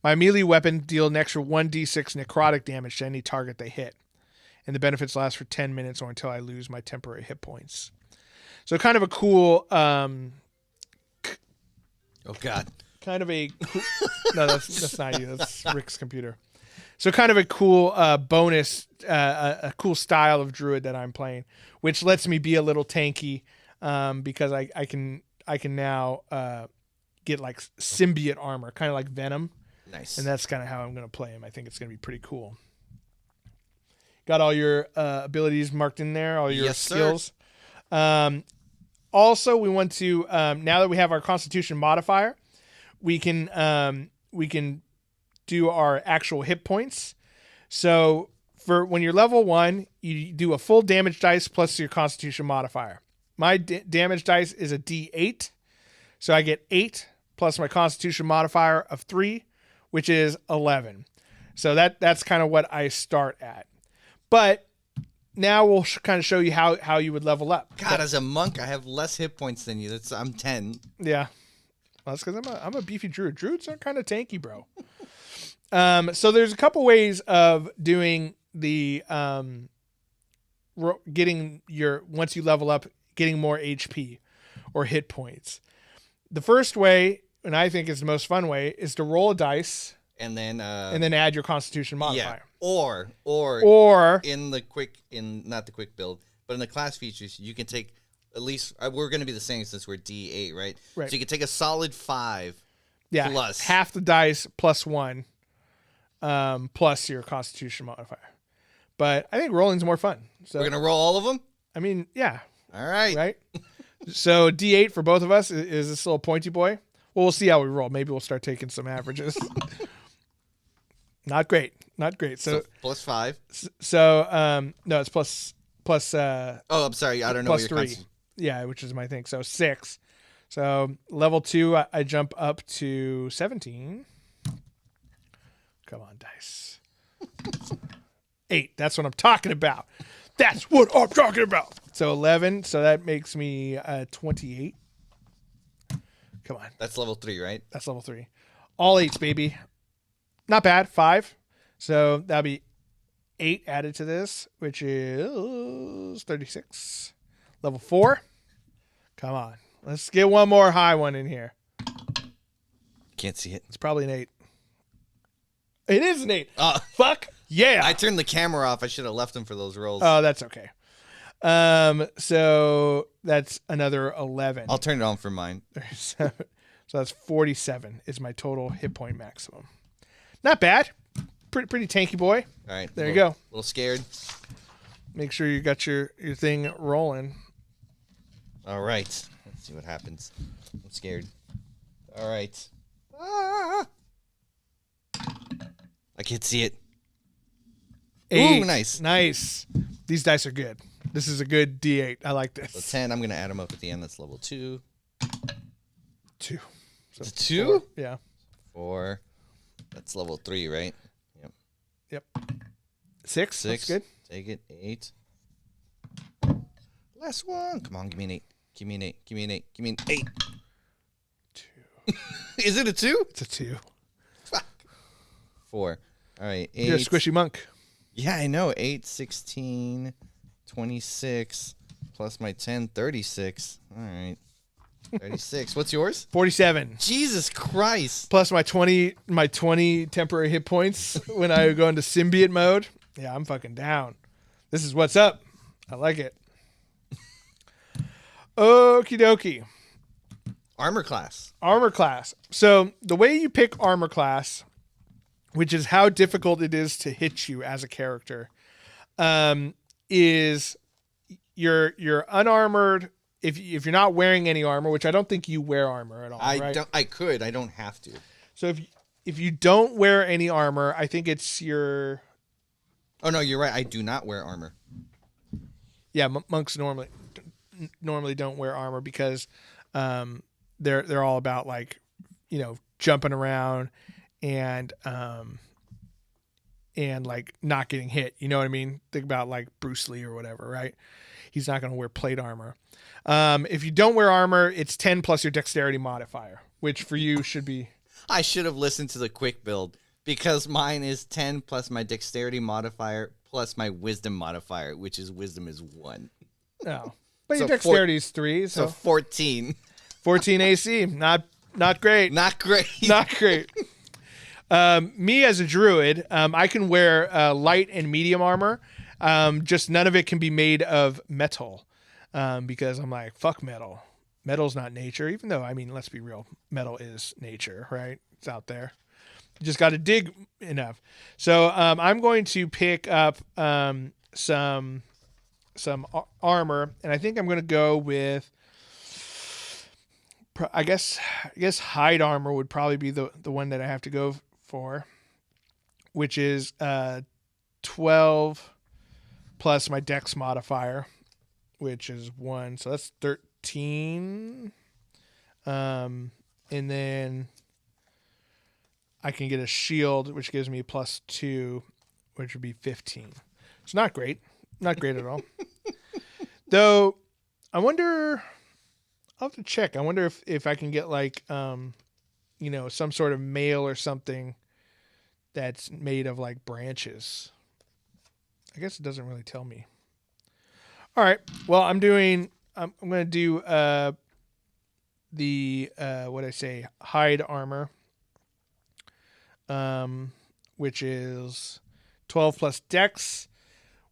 My melee weapon deal an extra 1d6 necrotic damage to any target they hit. And the benefits last for 10 minutes or until I lose my temporary hit points. So kind of a cool... oh, God. Kind of a... No, that's not you. That's Rick's computer. So kind of a cool bonus, a cool style of druid that I'm playing, which lets me be a little tanky because I can now get like symbiote armor, kind of like Venom. Nice. And that's kind of how I'm going to play him. I think it's going to be pretty cool. Got all your abilities marked in there, all your skills. Also, we want to now that we have our Constitution modifier, we can do our actual hit points. So for when you're level 1, you do a full damage dice plus your Constitution modifier. My damage dice is a D8, so I get 8 plus my Constitution modifier of 3, which is 11. So that's kind of what I start at. But now we'll kind of show you how you would level up. God, as a monk, I have less hit points than you. I'm 10. Yeah. Well, that's because I'm a beefy druid. Druids are kind of tanky, bro. So there's a couple ways of doing the getting your, once you level up, getting more HP or hit points. The first way, and I think is the most fun way, is to roll a dice and then add your Constitution modifier. Yeah. Or not the quick build, but in the class features, you can take at least, we're going to be the same since we're D8, right? Right. So you can take a solid 5 plus half the dice plus 1 plus your Constitution modifier. But I think rolling's more fun. So we're going to roll all of them? I mean, yeah. All right. Right? So D8 for both of us is this little pointy boy. Well, we'll see how we roll. Maybe we'll start taking some averages. Not great. So plus 5. So no, it's plus. I'm sorry. I don't know. Plus 3. Yeah, which is my thing. So 6. So level 2, I jump up to 17. Come on, dice. 8. That's what I'm talking about. That's what I'm talking about. So 11. So that makes me 28. Come on. That's level 3, right? That's level 3. All 8s, baby. Not bad. 5. So that'll be 8 added to this, which is 36. Level 4. Come on. Let's get one more high one in here. Can't see it. It's probably an 8. It is an 8. Fuck. Yeah. I turned the camera off. I should have left them for those rolls. Oh, that's okay. So that's another 11. I'll turn it on for mine. So that's 47 is my total hit point maximum. Not bad. Pretty tanky boy. All right. There you go. A little scared. Make sure you got your thing rolling. All right. Let's see what happens. I'm scared. All right. Ah! I can't see it. 8. Ooh, nice. Nice. These dice are good. This is a good D8. I like this. So 10. I'm going to add them up at the end. That's level 2. 2. So it's 2? 4. Yeah. 4. That's level 3, right? Yep. 6. 6. That's good. Take it. 8. Last one. Come on, give me an 8. Give me an 8. Give me an 8. Give me an 8. 2. Is it a 2? It's a 2. Fuck. 4. All right. 8. You're a squishy monk. Yeah, I know. 8, 16, 26, plus my 10, 36. All right. 36. What's yours? 47. Jesus Christ. Plus my 20 temporary hit points when I go into symbiote mode. Yeah, I'm fucking down. This is what's up. I like it. Okie dokie. Armor class. Armor class. So the way you pick armor class, which is how difficult it is to hit you as a character, is you're unarmored. If you're not wearing any armor, which I don't think you wear armor at all, right? I could. I don't have to. So if you don't wear any armor, I think it's your. Oh no, you're right. I do not wear armor. Yeah, monks normally don't wear armor because they're all about like, jumping around and like not getting hit. You know what I mean? Think about like Bruce Lee or whatever, right? He's not going to wear plate armor. If you don't wear armor, it's 10 plus your dexterity modifier, which for you should be. I should have listened to the quick build because mine is 10 plus my dexterity modifier plus my wisdom modifier, which is wisdom is 1. No, but So your dexterity is 3, So so 14. 14 AC. Not great. Not great. Not great. Me as a druid, I can wear light and medium armor. Just none of it can be made of metal because I'm like, fuck metal. Metal's not nature, even though, I mean, let's be real. Metal is nature, right? It's out there. You just got to dig enough. So I'm going to pick up some armor, and I think I'm going to go with, I guess hide armor would probably be the one that I have to go for, which is 12 plus my dex modifier, which is 1, so that's 13. And then I can get a shield, which gives me +2, which would be 15. It's not great at all. Though I wonder, I'll have to check. I wonder if I can get like some sort of mail or something that's made of like branches. I guess it doesn't really tell me. All right. Well, I'm going to do the hide armor, which is 12 plus dex,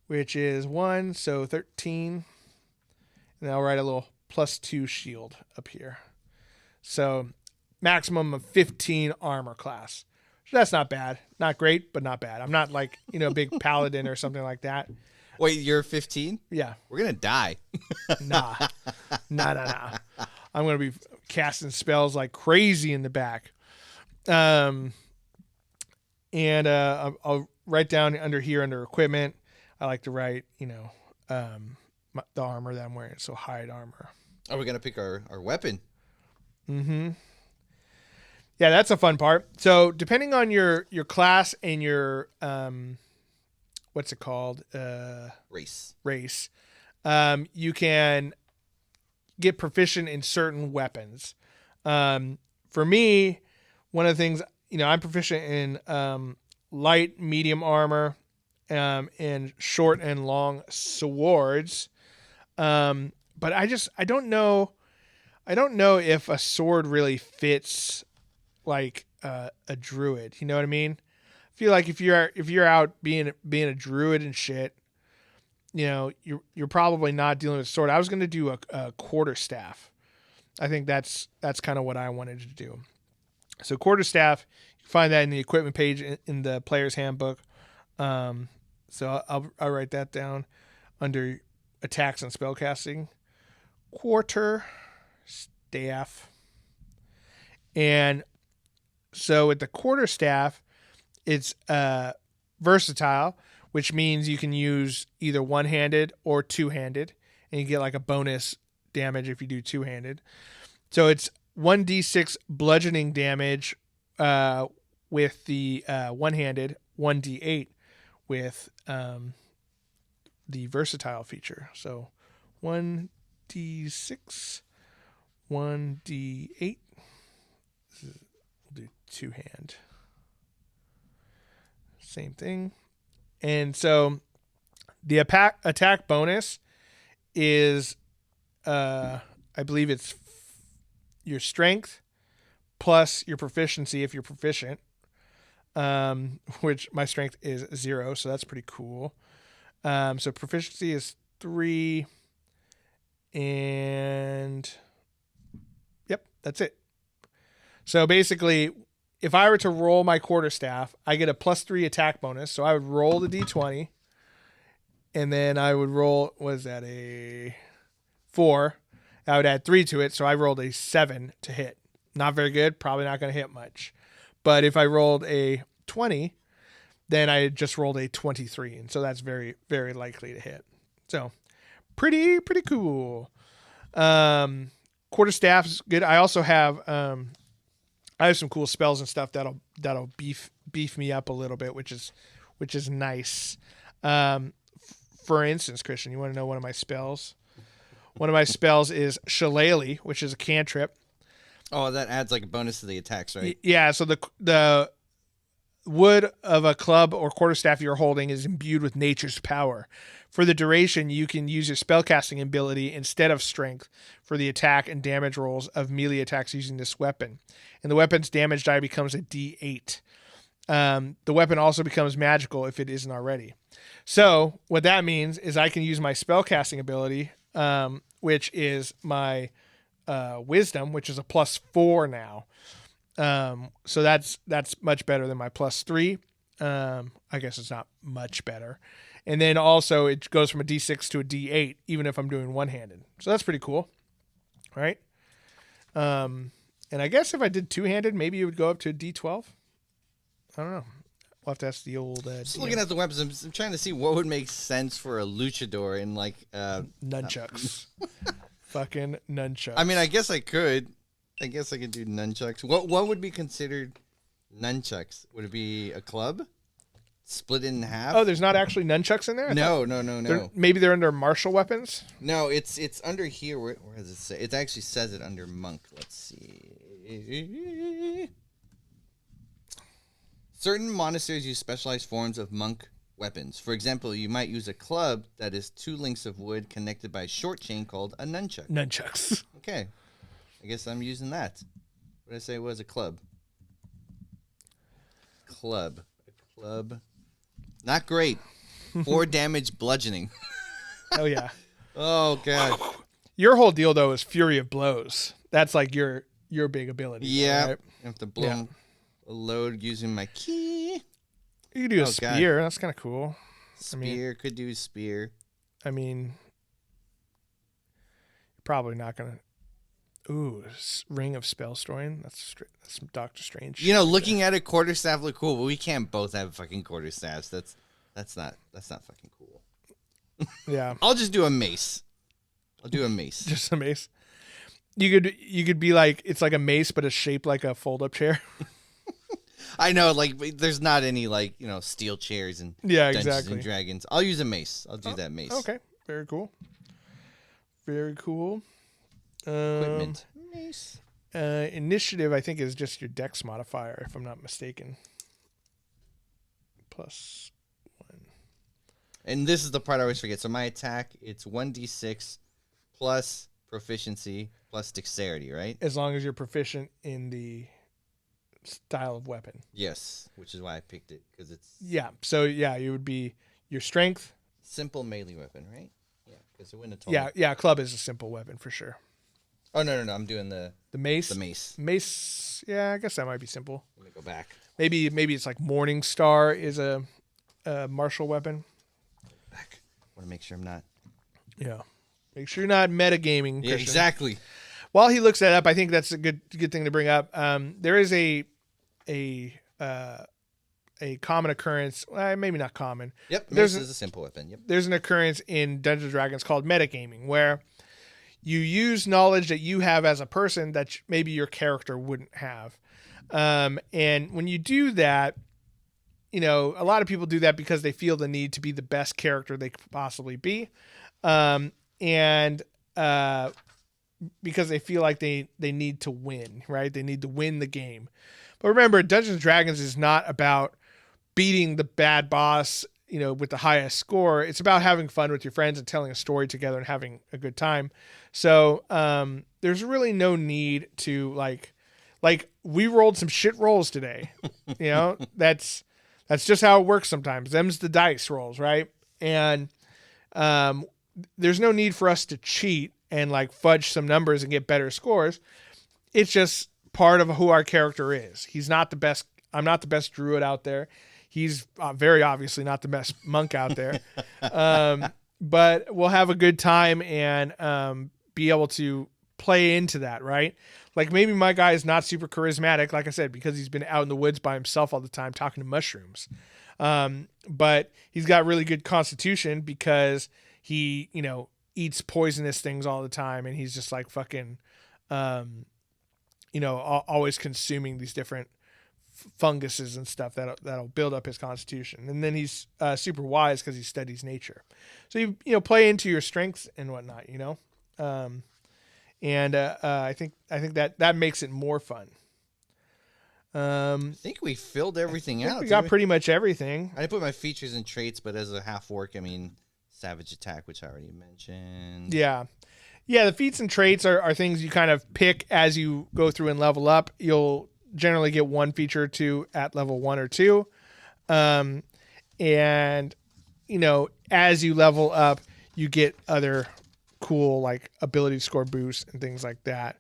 which is 1, so 13. And I'll write a little +2 shield up here. So maximum of 15 armor class. So that's not bad. Not great, but not bad. I'm not like, a big paladin or something like that. Wait, you're 15? Yeah. We're going to die. Nah. I'm going to be casting spells like crazy in the back. And I'll write down under equipment. I like to write, the armor that I'm wearing. So hide armor. Are we going to pick our weapon? Mm-hmm. Yeah, that's a fun part. So depending on your class and your what's it called? Race. You can get proficient in certain weapons. For me, one of the things, I'm proficient in light, medium armor, and short and long swords. But I don't know if a sword really fits like a druid. You know what I mean? I feel like if you're out being a druid and shit, you're probably not dealing with a sword. I was going to do a quarterstaff. I think that's kind of what I wanted to do. So quarterstaff, you can find that in the equipment page in the player's handbook. So I'll write that down under attacks and spellcasting. Quarter staff. And so with the quarterstaff, it's versatile, which means you can use either one-handed or two-handed, and you get like a bonus damage if you do two-handed. So it's 1d6 bludgeoning damage with the one-handed, 1d8 with the versatile feature. So 1d6 D6, 1D8. We'll do 2-hand. Same thing. And so the attack bonus is, I believe it's your strength plus your proficiency if you're proficient, which my strength is 0, so that's pretty cool. So proficiency is 3, and yep, that's it. So basically, if I were to roll my quarterstaff, I get a +3 attack bonus. So I would roll the d20, and then I would roll, was that a 4? I would add 3 to it, so I rolled a 7 to hit. Not very good, probably not going to hit much. But if I rolled a 20, then I just rolled a 23, and so that's very, very likely to hit. So pretty cool. Quarterstaff is good. I also have I have some cool spells and stuff that'll beef me up a little bit, which is nice. For instance, Christian, you want to know one of my spells? One of my spells is Shillelagh, which is a cantrip. Oh, that adds like a bonus to the attacks, right? Yeah, so the wood of a club or quarterstaff you're holding is imbued with nature's power. For the duration, you can use your spellcasting ability instead of strength for the attack and damage rolls of melee attacks using this weapon. And the weapon's damage die becomes a D8. The weapon also becomes magical if it isn't already. So what that means is I can use my spellcasting ability, which is my wisdom, which is a +4 now. So that's much better than my +3. I guess it's not much better. And then also it goes from a D6 to a D8, even if I'm doing one-handed. So that's pretty cool, right? And I guess if I did two-handed, maybe it would go up to a D12. I don't know. We'll have to ask the old. Just looking at the weapons, I'm trying to see what would make sense for a luchador in like nunchucks. Fucking nunchucks. I mean, I guess I could. I guess I could do nunchucks. What would be considered nunchucks? Would it be a club? Split it in half? Oh, there's not actually nunchucks in there? No. Maybe they're under martial weapons? No, it's under here. Where does it say? It actually says it under monk. Let's see. Certain monasteries use specialized forms of monk weapons. For example, you might use a club that is 2 links of wood connected by a short chain called a nunchuck. Nunchucks. Okay. I guess I'm using that. What did I say it was? A club. Club. A club. Not great. 4 damage bludgeoning. Oh, yeah. Oh, God. Your whole deal, though, is Fury of Blows. That's like your big ability. Yeah. Right? I have to blow a load using my key. You could do a spear. God. That's kind of cool. Spear. Could do spear. I mean, you're probably not going to. Ooh, Ring of Spell Storing. That's Doctor Strange. You know, looking at a quarterstaff look cool, but we can't both have fucking quarterstaffs. That's not fucking cool. Yeah. I'll just do a mace. I'll do a mace. Just a mace. You could be like, it's like a mace, but it's shaped like a fold-up chair. I know, like, there's not any, like, you know, steel chairs and Dungeons and Dragons. I'll use a mace. I'll do that mace. Okay. Very cool. Very cool. Equipment. Mace. Initiative, I think, is just your dex modifier, if I'm not mistaken. +1. And this is the part I always forget. So my attack, it's 1d6 plus proficiency plus dexterity, right? As long as you're proficient in the style of weapon. Yes, which is why I picked it, because it's... Yeah, so you would be your strength. Simple melee weapon, right? Yeah, because it wouldn't have told me. Yeah, club is a simple weapon for sure. Oh, no, I'm doing the mace. The mace. Mace, yeah, I guess that might be simple. Let me go back. Maybe it's like Morning Star is a martial weapon. Back. I want to make sure I'm not. Yeah. Make sure you're not metagaming. Yeah, exactly. While he looks that up, I think that's a good thing to bring up. There is a common occurrence, maybe not common. Yep, mace is a simple weapon. Yep. There's an occurrence in Dungeons and Dragons called metagaming, where you use knowledge that you have as a person that maybe your character wouldn't have. And when you do that, you know, a lot of people do that because they feel the need to be the best character they could possibly be. And because they feel like they need to win, right? They need to win the game. But remember, Dungeons and Dragons is not about beating the bad boss, with the highest score. It's about having fun with your friends and telling a story together and having a good time. So there's really no need to like we rolled some shit rolls today. That's just how it works sometimes. Them's the dice rolls, right? And there's no need for us to cheat and like fudge some numbers and get better scores. It's just part of who our character is. He's not the best. I'm not the best druid out there. He's very obviously not the best monk out there. But we'll have a good time and be able to play into that, right? Like maybe my guy is not super charismatic, like I said, because he's been out in the woods by himself all the time talking to mushrooms. But he's got really good constitution because he, eats poisonous things all the time, and he's just like fucking, always consuming these different funguses and stuff that'll build up his constitution. And then he's super wise because he studies nature. So you play into your strengths and whatnot, and I think that makes it more fun. I think we filled everything out. We got pretty much everything. I didn't put my features and traits, but as a half orc, I mean, savage attack, which I already mentioned. Yeah. The feats and traits are things you kind of pick as you go through and level up. You'll generally get one feature or two at level 1 or 2. And, as you level up, you get other cool like ability score boosts and things like that.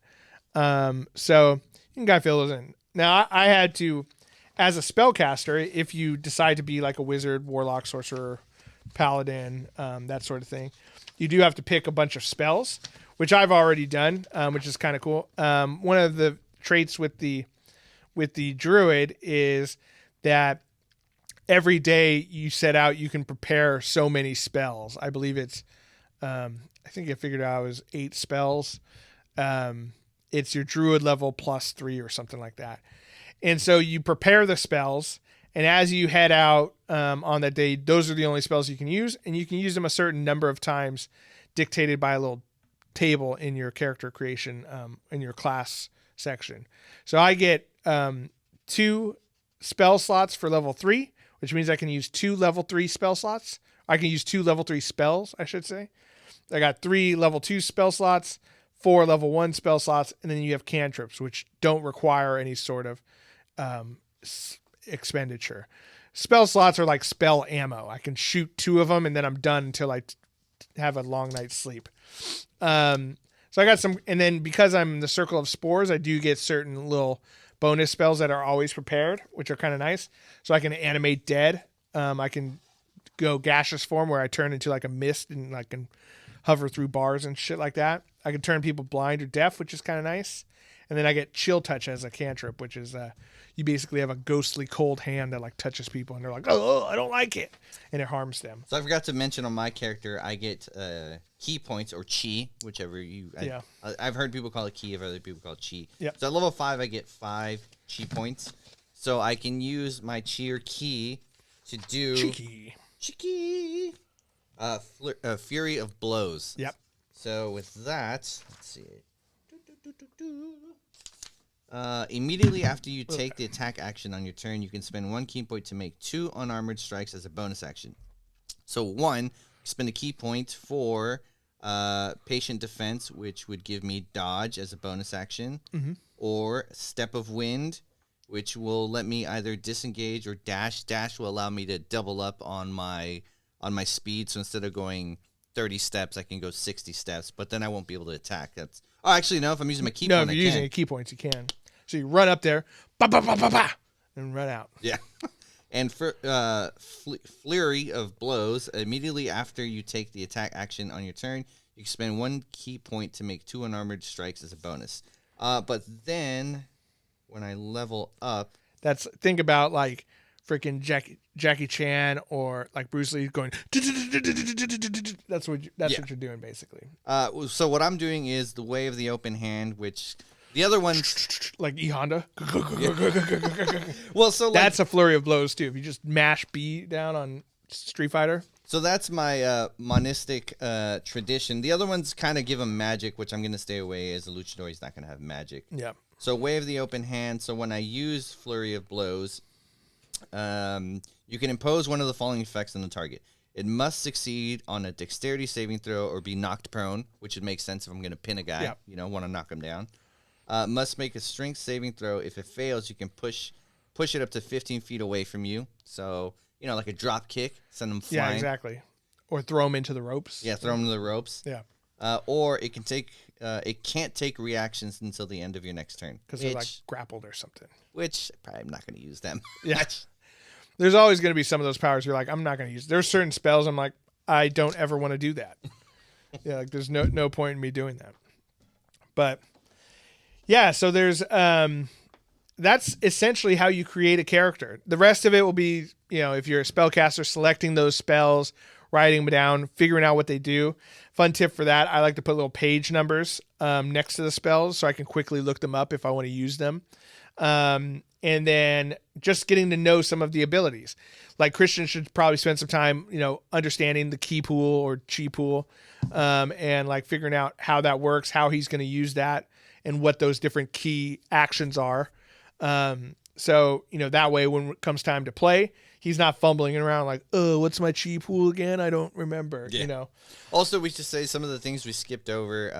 So you can kind of fill those in. Now I had to, as a spellcaster, if you decide to be like a wizard, warlock, sorcerer, paladin, that sort of thing, you do have to pick a bunch of spells, which I've already done, which is kind of cool. One of the traits with the druid is that every day you set out, you can prepare so many spells. I believe it's, I think I figured out it was 8 spells. It's your druid level +3 or something like that. And so you prepare the spells, and as you head out on that day, those are the only spells you can use, and you can use them a certain number of times dictated by a little table in your character creation in your class section. So I get 2 spell slots for level 3, which means I can use 2 level 3 spell slots. I can use 2 level 3 spells, I should say. I got 3 level 2 spell slots, 4 level 1 spell slots, and then you have cantrips, which don't require any sort of expenditure. Spell slots are like spell ammo. I can shoot 2 of them, and then I'm done until I have a long night's sleep. So I got some, and then because I'm in the circle of spores, I do get certain little bonus spells that are always prepared, which are kind of nice. So I can animate dead. I can go gaseous form where I turn into like a mist and I can hover through bars and shit like that. I can turn people blind or deaf, which is kind of nice. And then I get chill touch as a cantrip, which is you basically have a ghostly cold hand that like touches people and they're like, oh, I don't like it, and it harms them. So I forgot to mention on my character, I get key points or chi, whichever you. I've heard people call it key, I've other people call it chi. Yep. So at level 5, I get 5 chi points. So I can use my chi or key to do Cheeky. Fury of Blows. Yep. So with that, let's see. Immediately after you take the attack action on your turn, you can spend 1 key point to make 2 unarmored strikes as a bonus action. So 1, spend a key point for patient defense, which would give me dodge as a bonus action, or step of wind, which will let me either disengage or dash. Dash will allow me to double up on my speed. So instead of going 30 steps, I can go 60 steps, but then I won't be able to attack. Actually, no, if I'm using my key point, if you're using your key points, you can. So you run up there, and run out. Yeah. And for Flurry of Blows, immediately after you take the attack action on your turn, you can spend 1 key point to make 2 unarmored strikes as a bonus. But then, when I level up... Think about, like, freaking Jackie Chan or, like, Bruce Lee going... That's what you're doing, basically. So what I'm doing is the Way of the Open Hand, which... The other one, like E-Honda. Well, so that's a flurry of blows too. If you just mash B down on Street Fighter, So that's my monistic tradition. The other ones kind of give him magic, which I'm going to stay away as a luchador. He's not going to have magic. Yeah. So way of the open hand. So when I use Flurry of Blows, you can impose one of the following effects on the target. It must succeed on a dexterity saving throw or be knocked prone, which would make sense if I'm going to pin a guy. Yeah. Want to knock him down. Must make a strength saving throw. If it fails, you can push it up to 15 feet away from you. So, like a drop kick, send them flying. Yeah, exactly. Or throw him into the ropes. Yeah, throw them to the ropes. Yeah. Or it can't take reactions until the end of your next turn. Because they're like grappled or something. Which probably I'm not going to use them. Yeah. There's always going to be some of those powers you're like, I'm not going to use. There's certain spells I'm like, I don't ever want to do that. Yeah, like there's no point in me doing that. But yeah, so there's that's essentially how you create a character. The rest of it will be, if you're a spellcaster, selecting those spells, writing them down, figuring out what they do. Fun tip for that, I like to put little page numbers next to the spells so I can quickly look them up if I want to use them. And then just getting to know some of the abilities. Like Christian should probably spend some time, understanding the key pool or chi pool, and like figuring out how that works, how he's going to use that, and what those different key actions are. So, that way when it comes time to play, he's not fumbling around like, oh, what's my chi pool again? I don't remember, Also, we should say some of the things we skipped over,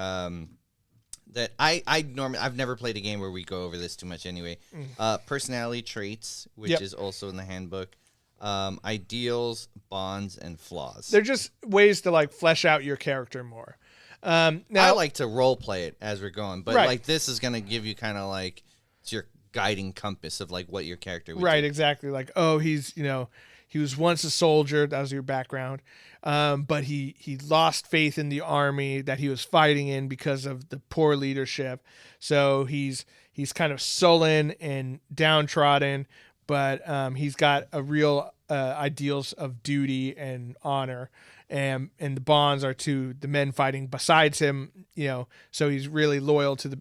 that I've never played a game where we go over this too much anyway. Personality traits, which is also in the handbook. Ideals, bonds, and flaws. They're just ways to like flesh out your character more. Now, I like to role play it as we're going, but Right. like this is going to give you kind of like it's your guiding compass of like what your character would right, do. exactly. Like, oh, he's, he was once a soldier. That was your background. But he lost faith in the army that he was fighting in because of the poor leadership. So he's kind of sullen and downtrodden, but he's got a real ideals of duty and honor. And the bonds are to the men fighting besides him, so he's really loyal to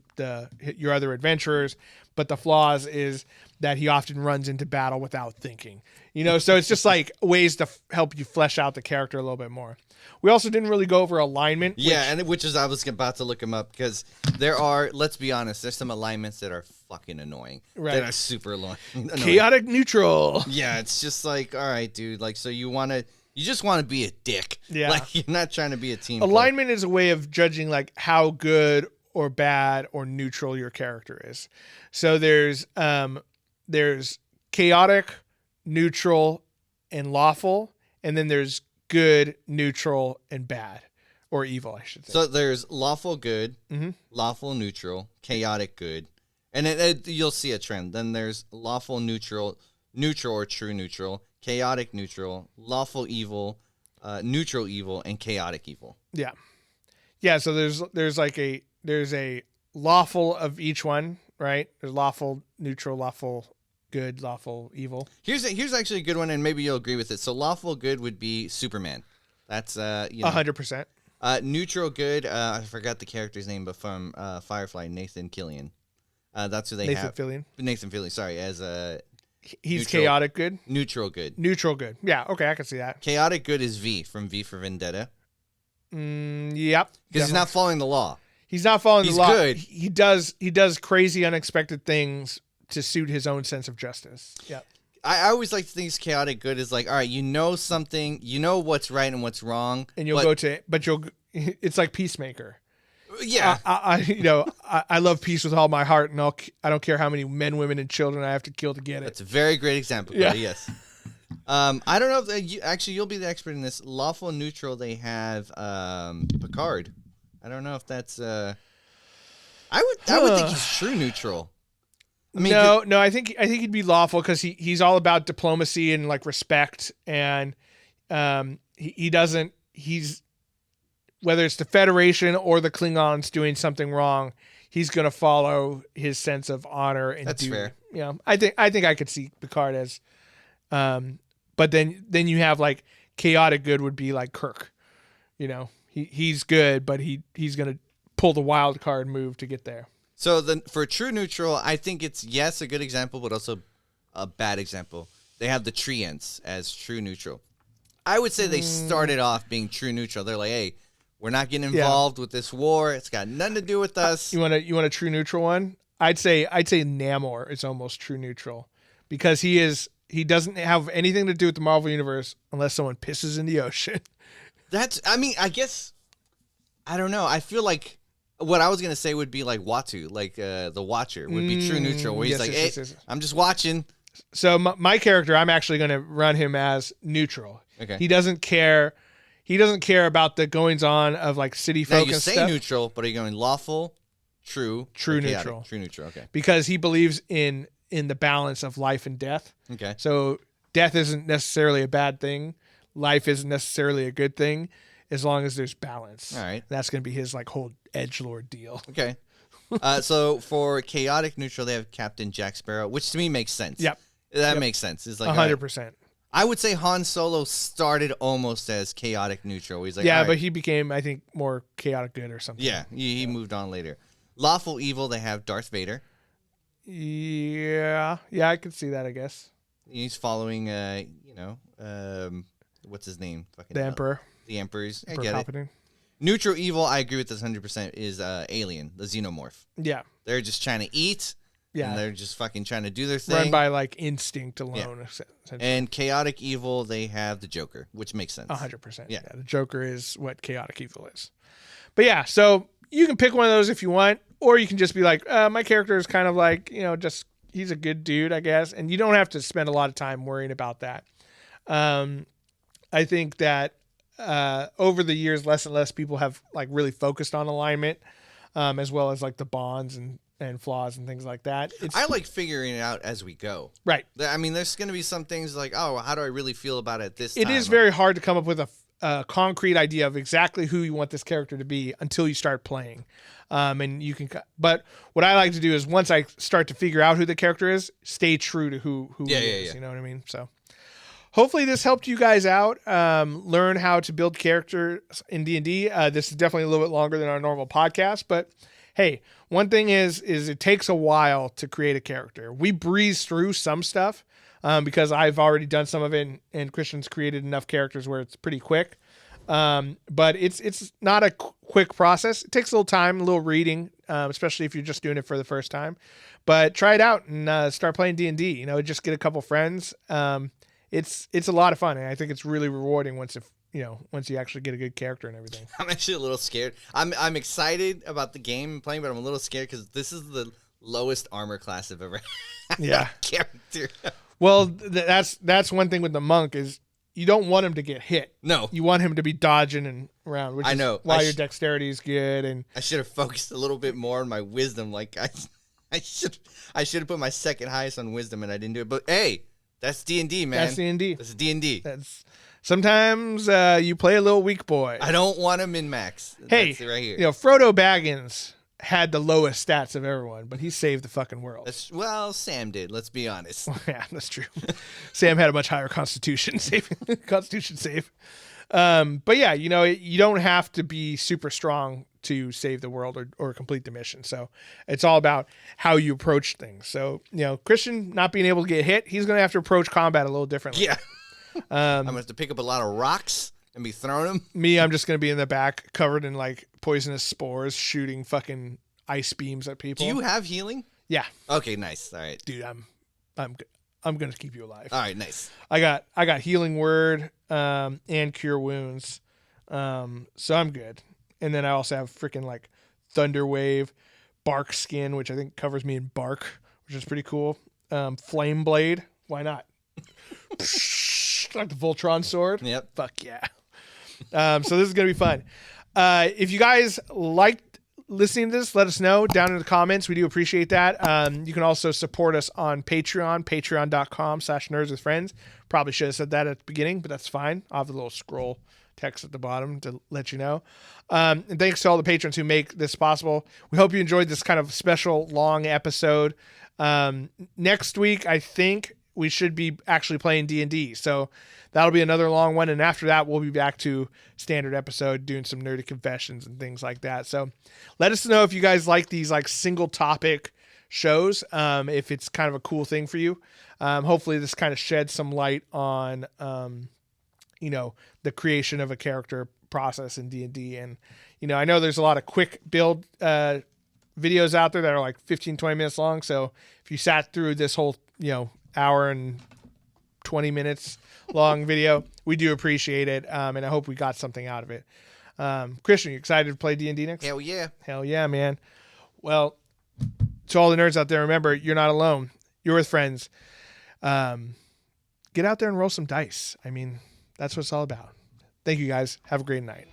your other adventurers. But the flaws is that he often runs into battle without thinking, so it's just like ways to help you flesh out the character a little bit more. We also didn't really go over alignment. Which is I was about to look them up because there are, let's be honest, there's some alignments that are fucking annoying. Right. That are super annoying. Chaotic neutral. Yeah, it's just like, all right, dude. Like, so you just want to be a dick. Yeah. Like, you're not trying to be a team Alignment is a way of judging like how good or bad or neutral your character is. So there's chaotic, neutral, and lawful, and then there's good, neutral, and bad, or evil, I should say. So there's lawful good, Mm-hmm. lawful neutral, chaotic good, and you'll see a trend. Then there's lawful neutral, neutral or true neutral, chaotic neutral, lawful evil, neutral evil, and chaotic evil. Yeah. Yeah, so there's a lawful of each one, right? There's lawful, neutral, lawful good, lawful evil. Here's actually a good one, and maybe you'll agree with it. So lawful good would be Superman. That's 100%. Neutral good. I forgot the character's name, but from Firefly, Nathan Killian. That's who they have. Nathan Fillion. Sorry, as a he's neutral, chaotic good. Neutral good. Neutral good. Yeah. Okay, I can see that. Chaotic good is V from V for Vendetta. Yep. Because he's not following the law. He's not following the law. Good. He does crazy, unexpected things to suit his own sense of justice. Yeah. I always like to think chaotic good is like, all right, you know something, you know what's right and what's wrong, and it's like Peacemaker. Yeah. I love peace with all my heart, and I don't care how many men, women, and children I have to kill to get it. That's a very great example. Yeah. Yes. I don't know if you'll be the expert in this. Lawful neutral, they have Picard. I don't know if that's. I would think he's true neutral. I mean, no. I think he'd be lawful because he's all about diplomacy and like respect, and he's whether it's the Federation or the Klingons doing something wrong, he's gonna follow his sense of honor and that's duty. fair. Yeah, I think I could see Picard as, but then you have like chaotic good would be like Kirk, he's good, but he's gonna pull the wild card move to get there. So then for true neutral, I think it's a good example, but also a bad example. They have the Treants as true neutral. I would say they started off being true neutral. They're like, hey, we're not getting involved with this war. It's got nothing to do with us. You want a true neutral one? I'd say Namor is almost true neutral because he doesn't have anything to do with the Marvel Universe unless someone pisses in the ocean. I guess, I don't know. I feel like what I was going to say would be like Watu, like the Watcher would be true neutral, where he's yes. I'm just watching. So my character, I'm actually going to run him as neutral. Okay. He doesn't care about the goings on of like city folk and stuff. Now you say neutral, but are you going lawful, true neutral? True neutral, okay. Because he believes in the balance of life and death. Okay. So death isn't necessarily a bad thing. Life isn't necessarily a good thing as long as there's balance. All right. That's going to be his like whole edgelord deal. Okay. So for chaotic neutral, they have Captain Jack Sparrow, which to me makes sense. Yep. That makes sense. It's like 100%. Right. I would say Han Solo started almost as chaotic neutral. He's like, but he became, I think, more chaotic good or something. Yeah, he moved on later. Lawful evil, they have Darth Vader. Yeah, I could see that, I guess. He's following, what's his name? The Emperor. The Emperor's. I get it. Neutral evil, I agree with this 100%, is Alien, the Xenomorph. Yeah. They're just trying to eat. Yeah. And they're just fucking trying to do their thing. Run by like instinct alone. Yeah. And chaotic evil, they have the Joker, which makes sense. 100%. Yeah. The Joker is what chaotic evil is. But yeah, so you can pick one of those if you want, or you can just be like, my character is kind of like, just he's a good dude, I guess. And you don't have to spend a lot of time worrying about that. I think that over the years, less and less people have like really focused on alignment, as well as like the bonds and flaws and things like that. I like figuring it out as we go. Right. I mean, there's going to be some things like, oh, how do I really feel about it this time? It is very hard to come up with a concrete idea of exactly who you want this character to be until you start playing. And you can, but what I like to do is once I start to figure out who the character is, stay true to who he is. You know what I mean? So hopefully this helped you guys out, learn how to build characters in D&D. This is definitely a little bit longer than our normal podcast, but hey, one thing is it takes a while to create a character. We breeze through some stuff because I've already done some of it, and Christian's created enough characters where it's pretty quick. But it's not a quick process. It takes a little time, a little reading, especially if you're just doing it for the first time. But try it out and start playing D&D. Just get a couple friends. It's a lot of fun, and I think it's really rewarding once you actually get a good character and everything. I'm actually a little scared. I'm excited about the game and playing, but I'm a little scared because this is the lowest armor class I've ever had. Yeah. Character. Well, that's one thing with the monk is you don't want him to get hit. No. You want him to be dodging and around, which I is know. why your dexterity is good. And I should have focused a little bit more on my wisdom. Like I should have put my second highest on wisdom, and I didn't do it. But hey, that's D&D, man. That's D&D. That's D&D. Sometimes you play a little weak boy. I don't want him in max. Hey, that's it right here. Frodo Baggins had the lowest stats of everyone, but he saved the fucking world. Sam did. Let's be honest. Yeah, that's true. Sam had a much higher constitution save. But yeah, you don't have to be super strong to save the world or complete the mission. So it's all about how you approach things. So, Christian not being able to get hit, he's going to have to approach combat a little differently. Yeah. I'm going to have to pick up a lot of rocks and be throwing them. Me, I'm just going to be in the back covered in like poisonous spores, shooting fucking ice beams at people. Do you have healing? Yeah. Okay, nice. All right. Dude, I'm going to keep you alive. All right, nice. I got healing word and cure wounds. So I'm good. And then I also have freaking like thunder wave, bark skin, which I think covers me in bark, which is pretty cool. Flame blade, why not? Like the Voltron sword. Yep. Fuck yeah. So this is going to be fun. If you guys liked listening to this, let us know down in the comments. We do appreciate that. You can also support us on Patreon, patreon.com/nerdswithfriends. Probably should have said that at the beginning, but that's fine. I'll have the little scroll text at the bottom to let you know. And thanks to all the patrons who make this possible. We hope you enjoyed this kind of special long episode. Next week, I think we should be actually playing D&D. So that'll be another long one. And after that, we'll be back to standard episode, doing some nerdy confessions and things like that. So let us know if you guys like these like single topic shows, if it's kind of a cool thing for you. Hopefully this kind of sheds some light on you know, the creation of a character process in D&D. And, you know, I know there's a lot of quick build videos out there that are like 15, 20 minutes long. So if you sat through this whole, you know, hour and 20 minutes long video, we do appreciate it. And I hope we got something out of it. Christian, you excited to play D&D next? Hell yeah. Hell yeah, man. Well, to all the nerds out there, remember, you're not alone. You're with friends. Get out there and roll some dice. I mean, that's what it's all about. Thank you, guys. Have a great night.